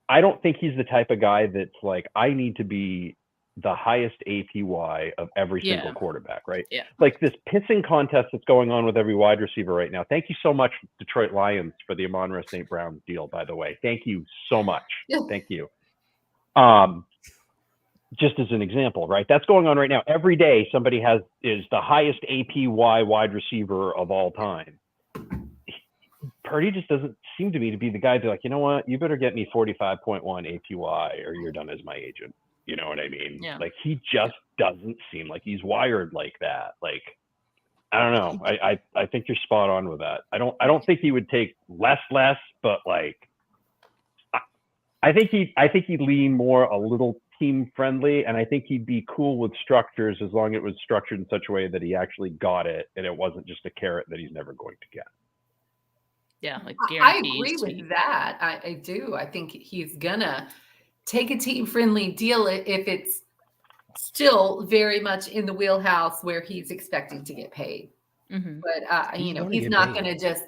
I don't think he's the type of guy that's like, I need to be the highest APY of every Yeah. single quarterback, right? Yeah. Like this pissing contest that's going on with every wide receiver right now. Thank you so much, Detroit Lions, for the Amon-Ra St. Brown deal, by the way. Thank you so much. Yeah. Thank you. Just as an example, right? That's going on right now. Every day somebody is the highest APY wide receiver of all time. Purdy just doesn't seem to me to be the guy to like, you know what, you better get me 45.1 APY or you're done as my agent. You know what I mean? Yeah. Like he just doesn't seem like he's wired like that. Like, I don't know. I think you're spot on with that. I don't think he would take less, but like I think he'd lean more a little team friendly, and I think he'd be cool with structures as long as it was structured in such a way that he actually got it and it wasn't just a carrot that he's never going to get. Yeah, like I guarantees. agree with that. I do. I think he's gonna take a team-friendly deal if it's still very much in the wheelhouse where he's expecting to get paid. Mhm. But He's gonna he's get not paid. going to just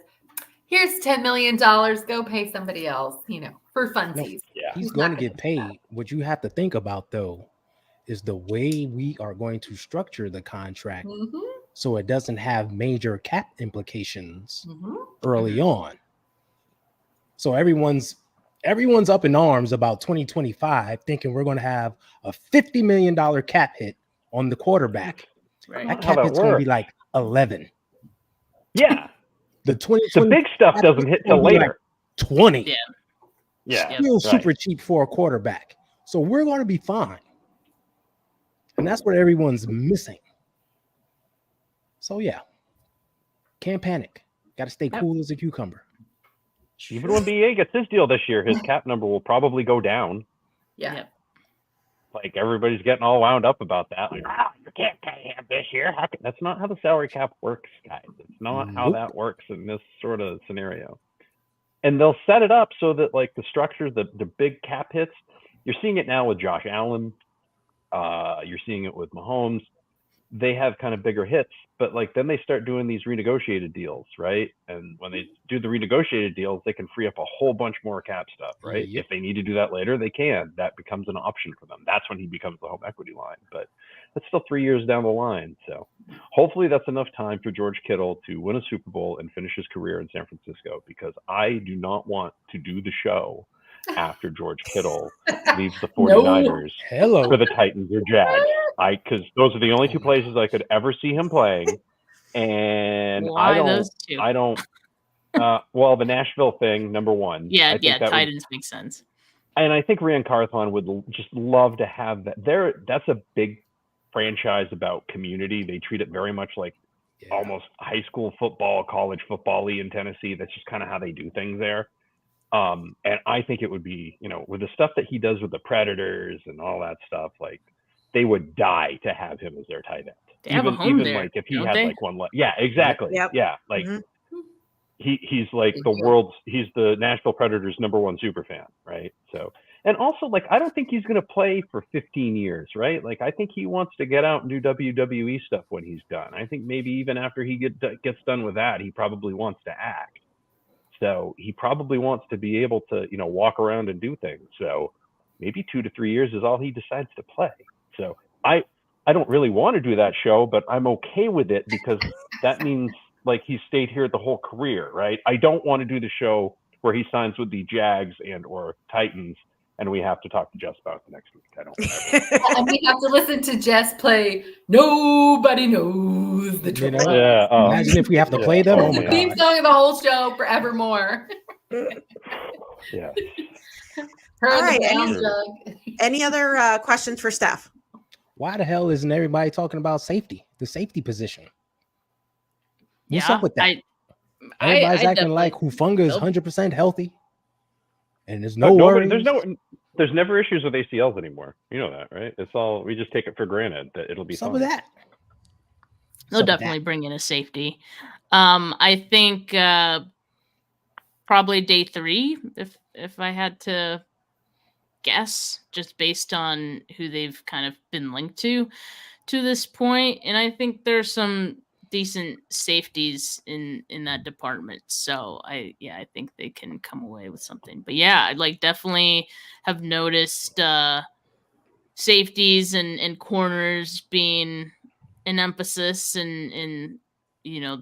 here's $10 million, go pay somebody else, for funsies. Yeah. He's He's going not to gonna get do that. paid. What you have to think about, though, is the way we are going to structure the contract Mhm, so it doesn't have major cap implications mhm. early on. So everyone's up in arms about 2025, thinking we're going to have a $50 million cap hit on the quarterback. Right. That How cap that hit's going to be works. like 11. Yeah. The The 2020 big stuff doesn't hit till gonna be like later. 20. Yeah. Yeah. Still right. super cheap for a quarterback. So we're going to be fine. And that's what everyone's missing. So yeah, can't panic. Got to stay Yep. cool as a cucumber. Even when BA gets his deal this year, his cap number will probably go down. Yeah. Yep. Like everybody's getting all wound up about that. Like, you can't pay him this year. That's not how the salary cap works, guys. It's not how Nope. that works in this sort of scenario. And they'll set it up so that like the structure, the big cap hits, you're seeing it now with Josh Allen. You're seeing it with Mahomes. They have kind of bigger hits, but like then they start doing these renegotiated deals, right? And when they do the renegotiated deals, they can free up a whole bunch more cap stuff, right? Yep. If they need to do that later, they can. That becomes an option for them. That's when he becomes the home equity line, but that's still 3 years down the line. So hopefully that's enough time for George Kittle to win a Super Bowl and finish his career in San Francisco, because I do not want to do the show after George Kittle leaves the 49ers Hello. for the Titans or Jags. Because those are the only two places I could ever see him playing. And Why those two? I don't. Well, the Nashville thing, number one. Yeah, I think that Titans makes sense. And I think Ryan Carthon would just love to have that. That's a big franchise about community. They treat it very much like almost high school football, college football-y in Tennessee. That's just kind of how they do things there. And I think it would be, with the stuff that he does with the Predators and all that stuff, like they would die to have him as their tight end. They have a home there, like if he don't had they? like one left. Yeah, exactly. Yep. Yeah. Like he's like he's the Nashville Predators #1 super fan, right? So, and also like, I don't think he's going to play for 15 years, right? Like, I think he wants to get out and do WWE stuff when he's done. I think maybe even after he gets done with that, he probably wants to act. So he probably wants to be able to, walk around and do things. So maybe 2 to 3 years is all he decides to play. So I don't really want to do that show, but I'm okay with it because that means like he stayed here the whole career, right? I don't want to do the show where he signs with the Jags and or Titans and we have to talk to Jess about it next week. I don't. And we have to listen to Jess play Nobody Knows the Truth. Yeah. Imagine if we have to play them. Oh my the theme God. song of the whole show forevermore. Yeah. All right. Jug. Any other questions for Steph? Why the hell isn't everybody talking about safety, the safety position? What's up with that? Everybody's acting like Hufanga is 100% healthy, and there's no worries. There's never issues with ACLs anymore. You know that, right? It's all, we just take it for granted that it'll be some of that. They'll definitely bring in a safety. I think probably day 3, if I had to guess, just based on who they've kind of been linked to this point. And I think there's some decent safeties in that department. So I think they can come away with something. But yeah, I like definitely have noticed safeties and corners being an emphasis in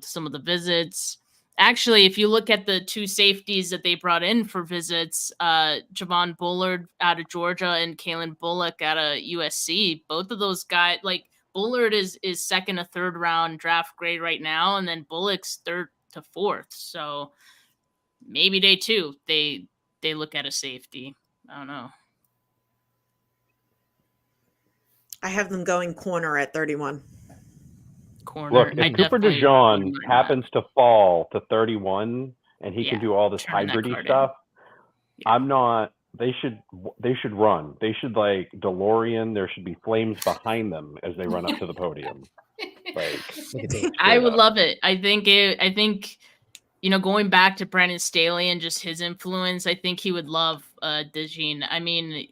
some of the visits. Actually, if you look at the 2 safeties that they brought in for visits, Javon Bullard out of Georgia and Kalen Bullock out of USC, both of those guys, like Bullard is 2nd or 3rd round draft grade right now, and then Bullock's 3rd to 4th. So maybe day 2 they look at a safety. I don't know. I have them going corner at 31. Corner. Look, if Cooper DeJean happens to fall to 31 and he can do all this hybridy stuff, I'm not. They should run. They should like DeLorean. There should be flames behind them as they run up to the podium. Like, I would love it. I think going back to Brandon Staley and just his influence, I think he would love DeJean. I mean,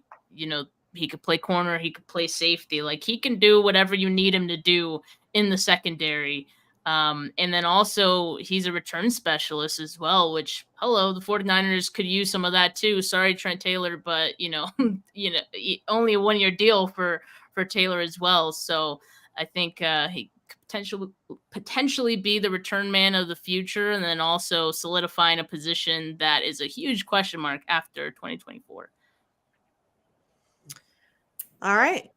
he could play corner, he could play safety. Like, he can do whatever you need him to do in the secondary. And then also he's a return specialist as well, which the 49ers could use some of that too. Sorry, Trent Taylor, but only a 1-year deal for Taylor as well. So I think he could potentially be the return man of the future, and then also solidifying a position that is a huge question mark after 2024. All right.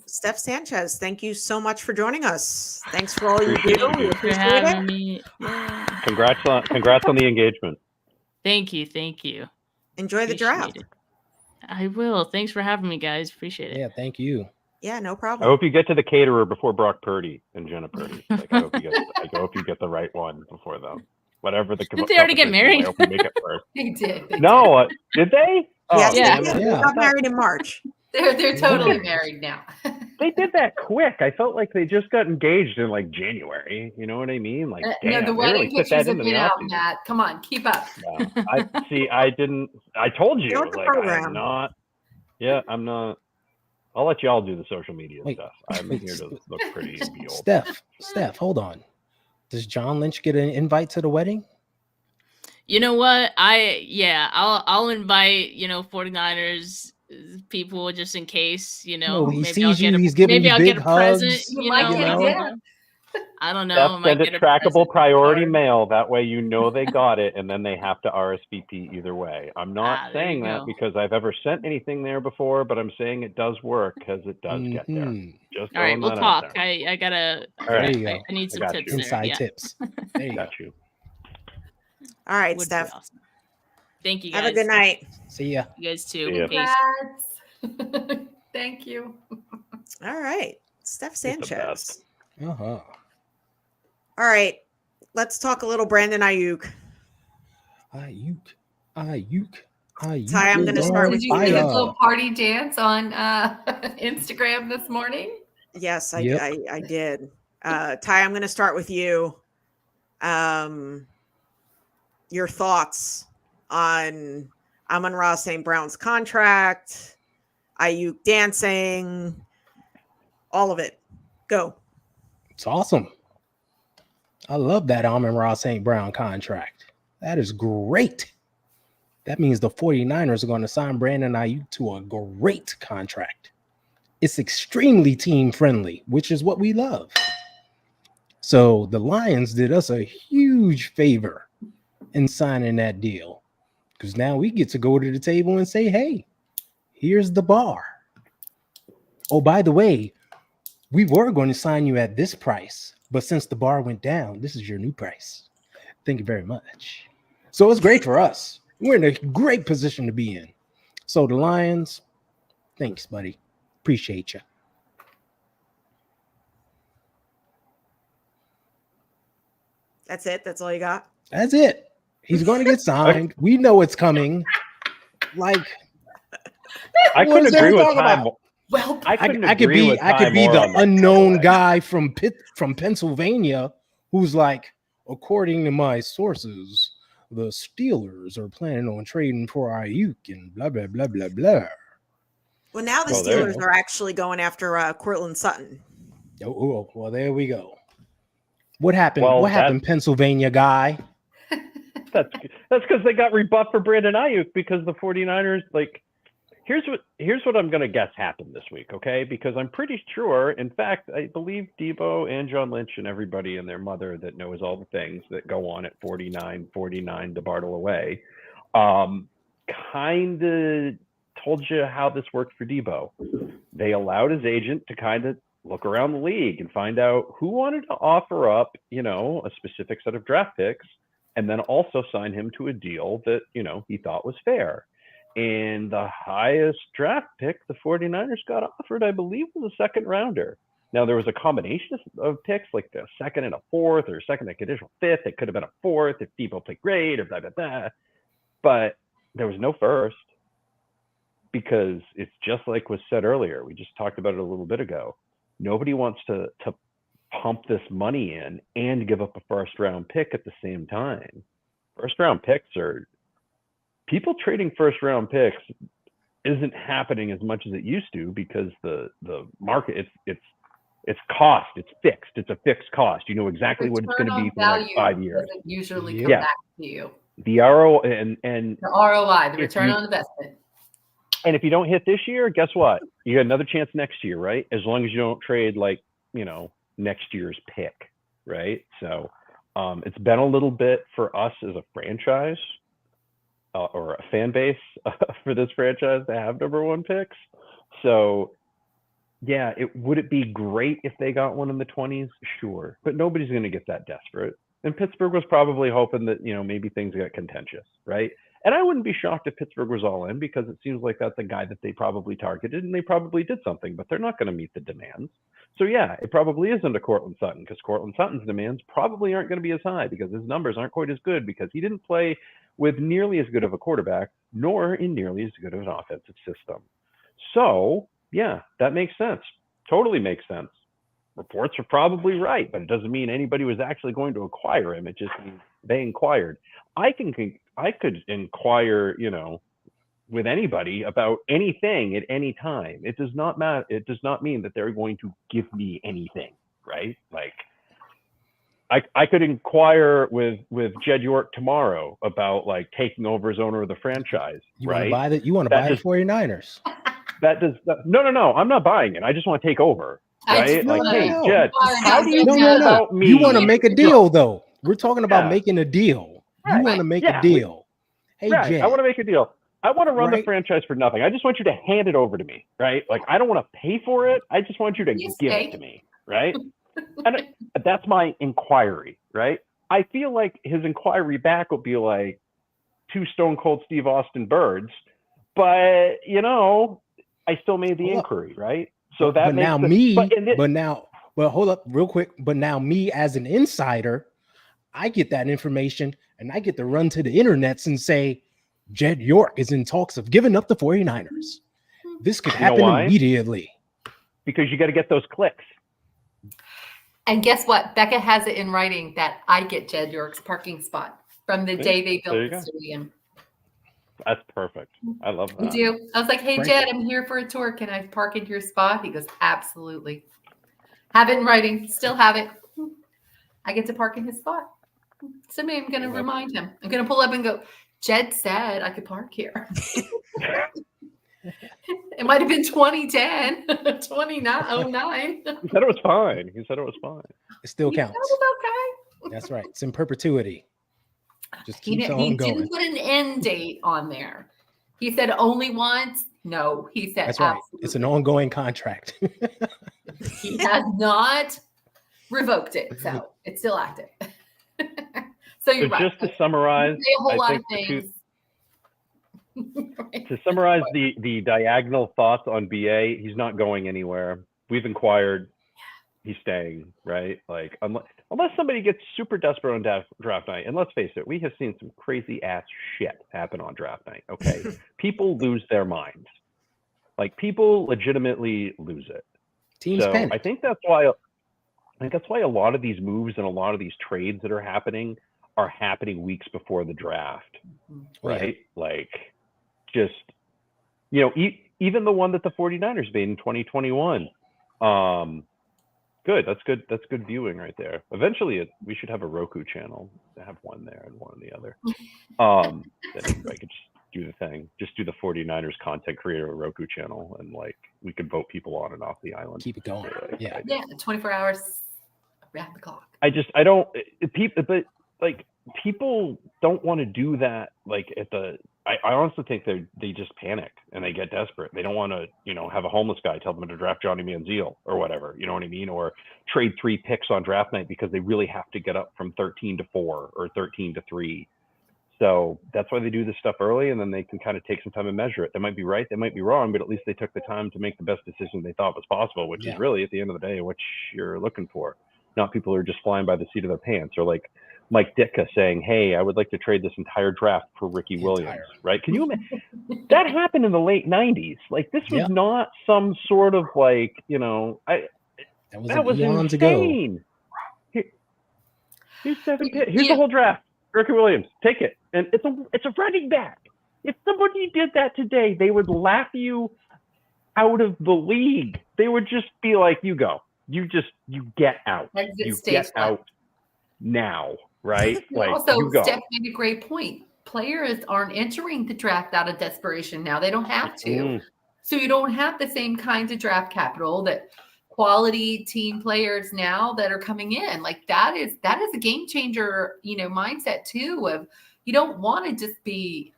Steph Sanchez, thank you so much for joining us. Thanks for all you do. We appreciate it. Yeah. Congrats on the engagement. Thank you. Enjoy the draft. I will. Thanks for having me, guys. Appreciate it. Yeah, thank you. Yeah, no I problem. hope you get to the caterer before Brock Purdy and Jenna Purdy. Like, I hope you get the right one before them. Whatever the. Did they already get married? I hope you make it first. They did. No, did they? Yes, yeah. they got married in March. They're totally married now. They did that quick. I felt like they just got engaged in like January. You know what I mean? Like, damn, the wedding really pictures have been out, Matt. Come on, keep up. Yeah. I didn't. I told you. Like, I'm not. Yeah, I'm not. I'll let y'all do the social media stuff. I'm here to look pretty. Steph, hold on. Does John Lynch get an invite to the wedding? You know what? I'll invite 49ers people just in case, he sees you, he's giving you big hugs. Present, you might get a dinner. I don't know. Send a trackable priority mail. That way you know they got it, and then they have to RSVP either way. I'm not saying that because I've ever sent anything there before, but I'm saying it does work because it does get there. Just all right, we'll talk. I gotta. All right, I need some tips. Inside tips. There you got you. All right, Steph. Awesome. Thank you, guys. Have a good night. See ya. You guys too. Thank you. All right, Steph Sanchez. All right, let's talk a little Brandon Ayuk. Ayuk. Ty, I'm going to start with you. Did you see the little party dance on Instagram this morning? Yes, I did. Ty, I'm going to start with you. Your thoughts on Amon-Ra St. Brown's contract, Ayuk dancing, all of it. Go. It's awesome. I love that Amon-Ra St. Brown contract. That is great. That means the 49ers are going to sign Brandon Ayuk to a great contract. It's extremely team friendly, which is what we love. So the Lions did us a huge favor in signing that deal, because now we get to go to the table and say, hey, here's the bar. Oh, by the way, we were going to sign you at this price, but since the bar went down, this is your new price. Thank you very much. So it's great for us. We're in a great position to be in. So the Lions, thanks, buddy. Appreciate you. That's it? That's all you got? That's it. He's going to get signed. We know it's coming. Like, I couldn't agree with Ty. Well, I could be the unknown guy from Pennsylvania who's like, according to my sources, the Steelers are planning on trading for Ayuk and blah, blah, blah, blah, blah. Well, now the Steelers are actually going after Courtland Sutton. Oh, well, there we go. What happened? What happened, Pennsylvania guy? That's because they got rebuffed for Brandon Ayuk because the 49ers, like, here's what I'm going to guess happened this week, okay? Because I'm pretty sure, in fact, I believe Debo and John Lynch and everybody and their mother that knows all the things that go on at 49 DeBartle away, kind of told you how this worked for Debo. They allowed his agent to kind of look around the league and find out who wanted to offer up, a specific set of draft picks, and then also sign him to a deal that, he thought was fair. And the highest draft pick the 49ers got offered, I believe, was a second rounder. Now, there was a combination of picks, like a second and a fourth, or a second and conditional fifth. It could have been a fourth if Debo played great, or blah, blah, blah. But there was no first, because it's just like was said earlier. We just talked about it a little bit ago. Nobody wants to pump this money in and give up a first-round pick at the same time. First-round picks are... People trading first-round picks isn't happening as much as it used to because the market, it's cost, it's fixed. It's a fixed cost. You know exactly what it's going to be for the next 5 years. Usually come back to you. The ROI and the ROI, the return on investment. And if you don't hit this year, guess what? You got another chance next year, right? As long as you don't trade next year's pick, right? So it's been a little bit for us as a franchise. Or a fan base for this franchise to have number one picks. So, yeah, would it be great if they got one in the 20s? Sure. But nobody's going to get that desperate. And Pittsburgh was probably hoping that, maybe things got contentious, right? And I wouldn't be shocked if Pittsburgh was all in, because it seems like that's a guy that they probably targeted and they probably did something, but they're not going to meet the demands. So, yeah, it probably isn't a Courtland Sutton, because Courtland Sutton's demands probably aren't going to be as high because his numbers aren't quite as good, because he didn't play with nearly as good of a quarterback, nor in nearly as good of an offensive system. So, yeah, that makes sense. Totally makes sense. Reports are probably right, but it doesn't mean anybody was actually going to acquire him. It just means they inquired. I could inquire, with anybody about anything at any time. It does not matter. It does not mean that they're going to give me anything, right? Like, I could inquire with Jed York tomorrow about taking over as owner of the franchise. You want to buy the 49ers? No. I'm not buying it. I just want to take over. right? Like, hey, Jed, how do you no, feel about me? You want to make a deal, though. We're talking about making a deal. You want to make a deal. Hey, Jed. I want to make a deal. I want to run the franchise for nothing. I just want you to hand it over to me, right? Like, I don't want to pay for it. I just want you to give it to me, right? And that's my inquiry, right? I feel like his inquiry back will be like 2 Stone Cold Steve Austin birds, but I still made the inquiry, right? So that makes but hold up real quick. But now me as an insider, I get that information and I get to run to the internets and say, Jed York is in talks of giving up the 49ers. This could happen immediately. Because you got to get those clicks. And guess what? Becca has it in writing that I get Jed York's parking spot from the day they built the stadium. That's perfect. I love that. You do. I was like, hey, Jed, I'm here for a tour. Can I park in your spot? He goes, absolutely. Have it in writing. Still have it. I get to park in his spot. Somebody, I'm going to remind him. I'm going to pull up and go, Jed said I could park here. It might have been 2010, 2909. He said it was fine. It still counts. It was okay. That's right. It's in perpetuity. Just keeps on he going. didn't put an end date on there. He said only once. No, he said that's right. Absolutely. It's an ongoing contract. He has not revoked it, so it's still active. So you're right. Just to summarize, a whole lot of things. To summarize the diagonal thoughts on BA, he's not going anywhere. We've inquired. He's staying, right? Like, unless somebody gets super desperate on draft night, and let's face it, we have seen some crazy ass shit happen on draft night. Okay, people lose their minds. Like, people legitimately lose it. Teams panic. I think that's why a lot of these moves and a lot of these trades that are happening weeks before the draft, right? Yeah. Like, just even the one that the 49ers made in 2021. Good. That's good viewing right there. Eventually, we should have a Roku channel. To have one there and one on the other. Then I could just do the thing. Just do the 49ers content creator Roku channel, and like we could vote people on and off the island. Keep it going. Yeah. 24 hours around the clock. People don't want to do that. Like I honestly think they just panic and they get desperate. They don't want to, have a homeless guy tell them to draft Johnny Manziel or whatever, you know what I mean? Or trade 3 picks on draft night because they really have to get up from 13 to 4 or 13 to 3. So that's why they do this stuff early, and then they can kind of take some time and measure it. They might be right, they might be wrong, but at least they took the time to make the best decision they thought was possible, which is really, at the end of the day, what you're looking for. Not people who are just flying by the seat of their pants, or like Mike Ditka saying, hey, I would like to trade this entire draft for Ricky Williams, right? Can you imagine? That happened in the late 90s. Like, this was not some sort of like, that was insane. Here's 7 picks. Here's the whole draft. Ricky Williams, take it. And it's a running back. If somebody did that today, they would laugh you out of the league. They would just be like, you go. You get out. You get out now. Right? Like, also, Steph made a great point. Players aren't entering the draft out of desperation now. They don't have to. So you don't have the same kinds of draft capital that quality team players now that are coming in. Like, that is a game changer, mindset too, of you don't want to just be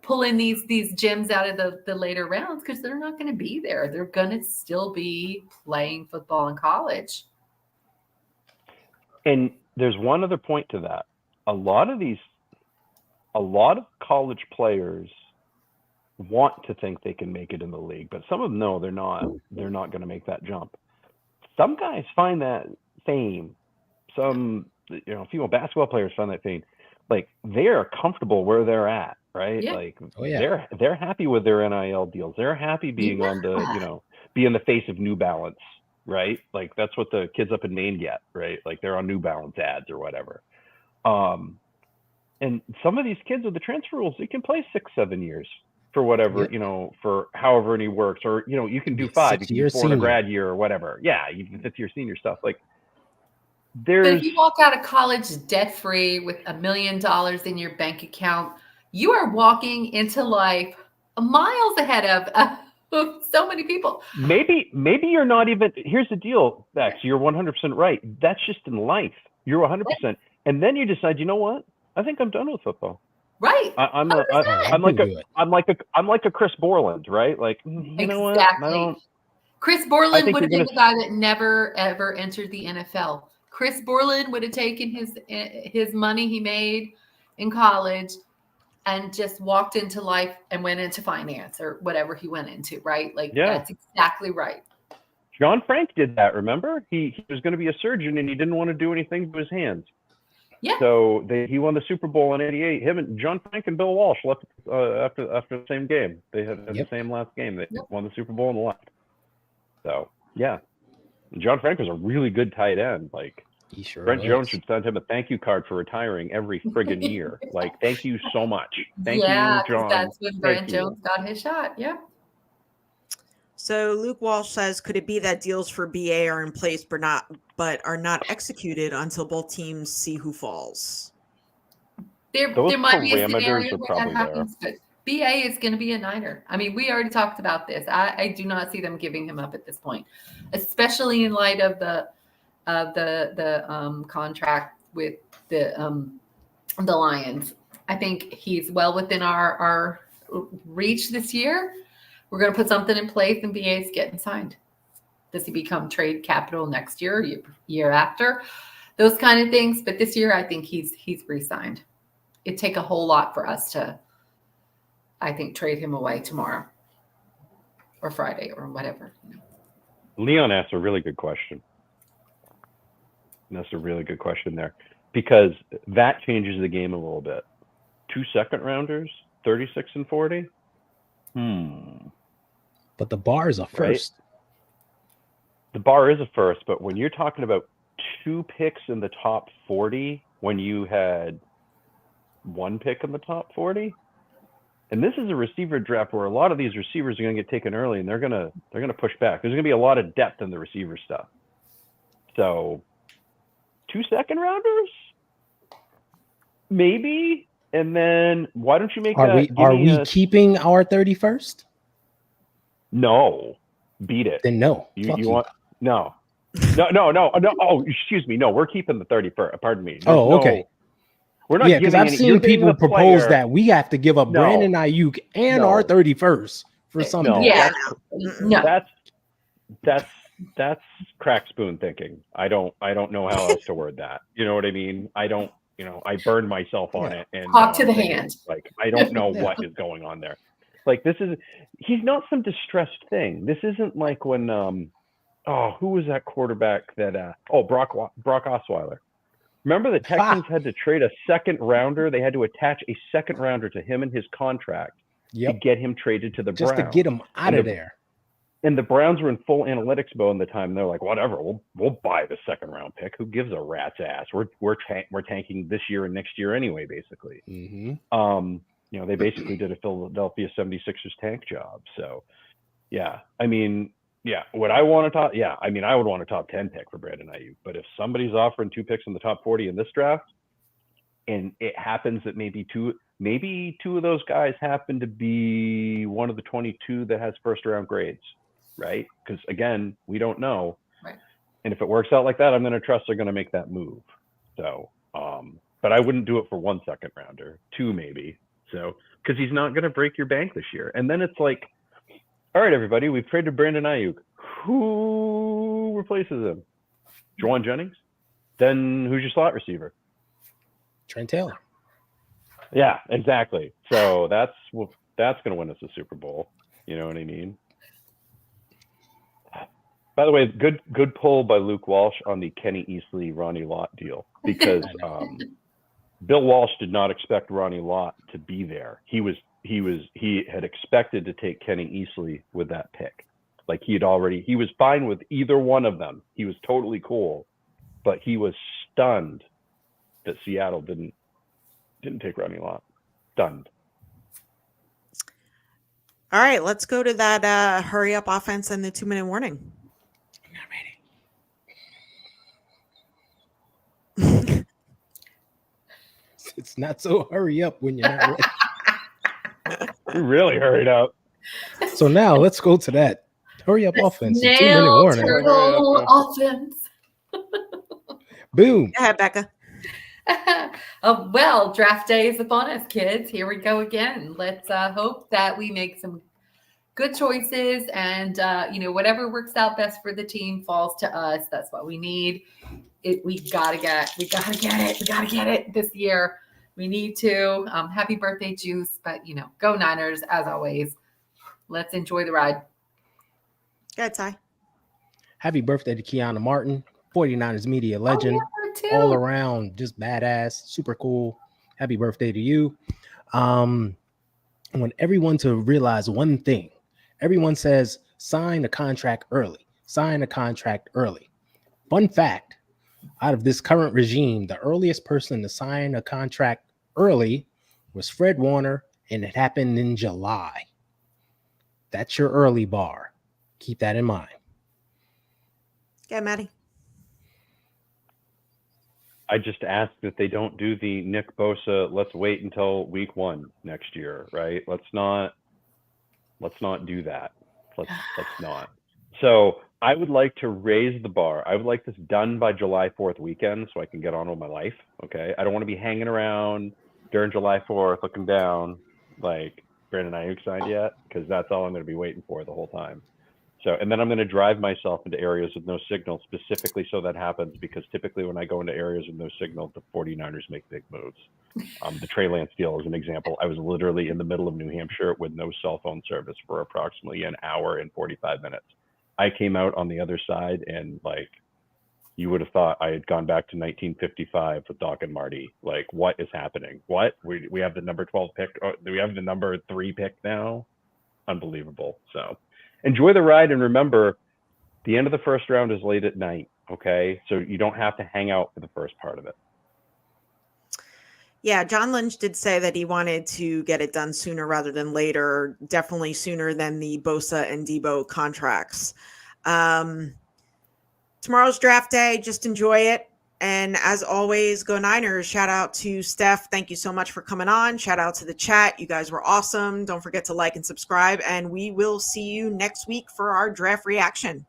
pulling these gems out of the later rounds, because they're not going to be there. They're going to still be playing football in college. And there's one other point to that. A lot of college players want to think they can make it in the league, but some of them know they're not going to make that jump. Some guys find that fame. Some, female basketball players find that fame. Like, they are comfortable where they're at, right? Yeah. Like, they're happy with their NIL deals. They're happy being on the, being the face of New Balance. Right? Like, that's what the kids up in Maine get, right? Like, they're on New Balance ads or whatever. And some of these kids with the transfer rules, they can play 6-7 years for whatever, for however many works, or, you can do 5, you can do 4 in a grad year or whatever. Yeah, you can 5th year senior stuff. Like, but if you walk out of college debt-free with $1 million in your bank account, you are walking into life miles ahead of So many people. Maybe you're not even. Here's the deal, Bex. You're 100% right. That's just in life. You're 100%, and then you decide. You know what? I think I'm done with football. Right. I'm like a Chris Borland, right? Like, you know what? I don't. Chris Borland would have been the guy that never ever entered the NFL. Chris Borland would have taken his money he made in college and just walked into life and went into finance or whatever he went into, right? Like, that's exactly right. John Frank did that, remember? He was going to be a surgeon and he didn't want to do anything to his hands. Yeah. So he won the Super Bowl in '88. Him and John Frank and Bill Walsh left after the same game. They had the same last game. They won the Super Bowl and left. So, yeah. John Frank was a really good tight end. Like, Brent Jones should send him a thank you card for retiring every friggin' year. Like, thank you so much. Thank you, John. That's when Brent Jones got his shot. Yeah. So Luke Walsh says, could it be that deals for BA are in place but are not executed until both teams see who falls? There might be a scenario where that happens, but BA is going to be a Niner. I mean, we already talked about this. I do not see them giving him up at this point, especially in light of the contract with the Lions. I think he's well within our reach this year. We're going to put something in place and BA is getting signed. Does he become trade capital next year, year after? Those kind of things. But this year, I think he's re-signed. It'd take a whole lot for us to, I think, trade him away tomorrow or Friday or whatever. Leon asked a really good question. That's a really good question there, because that changes the game a little bit. 2 second-rounders, 36 and 40. But the bar is a first. Right? The bar is a first, but when you're talking about 2 picks in the top 40, when you had 1 pick in the top 40, and this is a receiver draft where a lot of these receivers are going to get taken early, and they're going to push back. There's going to be a lot of depth in the receiver stuff. So 2 second-rounders, maybe. And then why don't you make that? Are we keeping our 31st? No, beat it. Then no. You want no. Oh, excuse me. No, we're keeping the 31st. Pardon me. Okay. We're not. Yeah, because I've seen people propose that we have to give up Brandon Ayuk and our 31st for something. Yeah, that's crack spoon thinking. I don't know how else to word that. You know what I mean? I don't. I burned myself on it. And talk to the hand. Like, I don't know what is going on there. Like, he's not some distressed thing. This isn't like when, who was that quarterback that, Brock Osweiler. Remember the Texans had to trade a second rounder. They had to attach a second rounder to him and his contract to get him traded to the Browns. Just to get him out of there. And the Browns were in full analytics mode at the time. They're like, whatever, we'll buy the second round pick. Who gives a rat's ass? We're tanking this year and next year anyway, basically. Mm-hmm. They basically did a Philadelphia 76ers tank job. So, yeah, I mean, yeah, would I want a top? Yeah, I mean, I would want a top 10 pick for Brandon Ayuk. But if somebody's offering 2 picks in the top 40 in this draft, and it happens that maybe two of those guys happen to be one of the 22 that has first round grades, right? Because again, we don't know. Right. And if it works out like that, I'm going to trust they're going to make that move. So, but I wouldn't do it for 1 second rounder, 2 maybe. So, because he's not going to break your bank this year. And then it's like, all right, everybody, we've traded Brandon Ayuk. Who replaces him? Juwan Jennings? Then who's your slot receiver? Trent Taylor. Yeah, exactly. So that's going to win us the Super Bowl. You know what I mean? By the way, good pull by Luke Walsh on the Kenny Easley, Ronnie Lott deal, because Bill Walsh did not expect Ronnie Lott to be there. He had expected to take Kenny Easley with that pick. Like he was fine with either one of them. He was totally cool, but he was stunned that Seattle didn't take Ronnie Lott. Stunned. All right, let's go to that hurry up offense and the 2-minute warning. I'm not ready. It's not so hurry up when you're not ready. We really hurried up. So now let's go to that hurry up offense. Nail 2-minute warning. turtle offense. Boom. Go ahead, Becca. Well, draft day is upon us, kids. Here we go again. Let's hope that we make some good choices, and whatever works out best for the team falls to us. That's what we need. We gotta get it this year. We need to. Happy birthday, Juice! But go Niners as always. Let's enjoy the ride. Go ahead, Ty. Happy birthday to Kiana Martin, 49ers media legend, all around just badass, super cool. Happy birthday to you. I want everyone to realize one thing. Everyone says sign a contract early. Sign a contract early. Fun fact, out of this current regime, the earliest person to sign a contract early was Fred Warner, and it happened in July. That's your early bar. Keep that in mind. Yeah, Maddie. I just ask that they don't do the Nick Bosa, let's wait until week 1 next year, right? Let's not do that. Let's not. So I would like to raise the bar. I would like this done by July 4th weekend so I can get on with my life. Okay. I don't want to be hanging around during July 4th looking down like Brandon Ayuk signed yet, because that's all I'm going to be waiting for the whole time. So, and then I'm going to drive myself into areas with no signal specifically so that happens, because typically when I go into areas with no signal, the 49ers make big moves. The Trey Lance deal is an example. I was literally in the middle of New Hampshire with no cell phone service for approximately an hour and 45 minutes. I came out on the other side and like, you would have thought I had gone back to 1955 with Doc and Marty. Like, what is happening? What? We have the number 12 pick. Do we have the number 3 pick now? Unbelievable. So enjoy the ride, and remember, the end of the first round is late at night, okay? So you don't have to hang out for the first part of it. Yeah, John Lynch did say that he wanted to get it done sooner rather than later, definitely sooner than the Bosa and Debo contracts. Tomorrow's draft day, just enjoy it. And as always, go Niners. Shout out to Steph. Thank you so much for coming on. Shout out to the chat. You guys were awesome. Don't forget to like and subscribe. And we will see you next week for our draft reaction.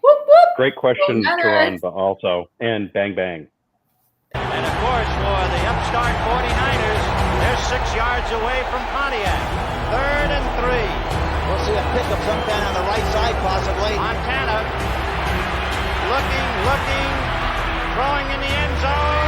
Whoop, whoop. Great question, Teron, but also, and bang, bang. And of course, for the upstart 49ers, they're 6 yards away from Pontiac. 3rd and 3. We'll see a pickup sometime on the right side, possibly. Montana looking, throwing in the end zone.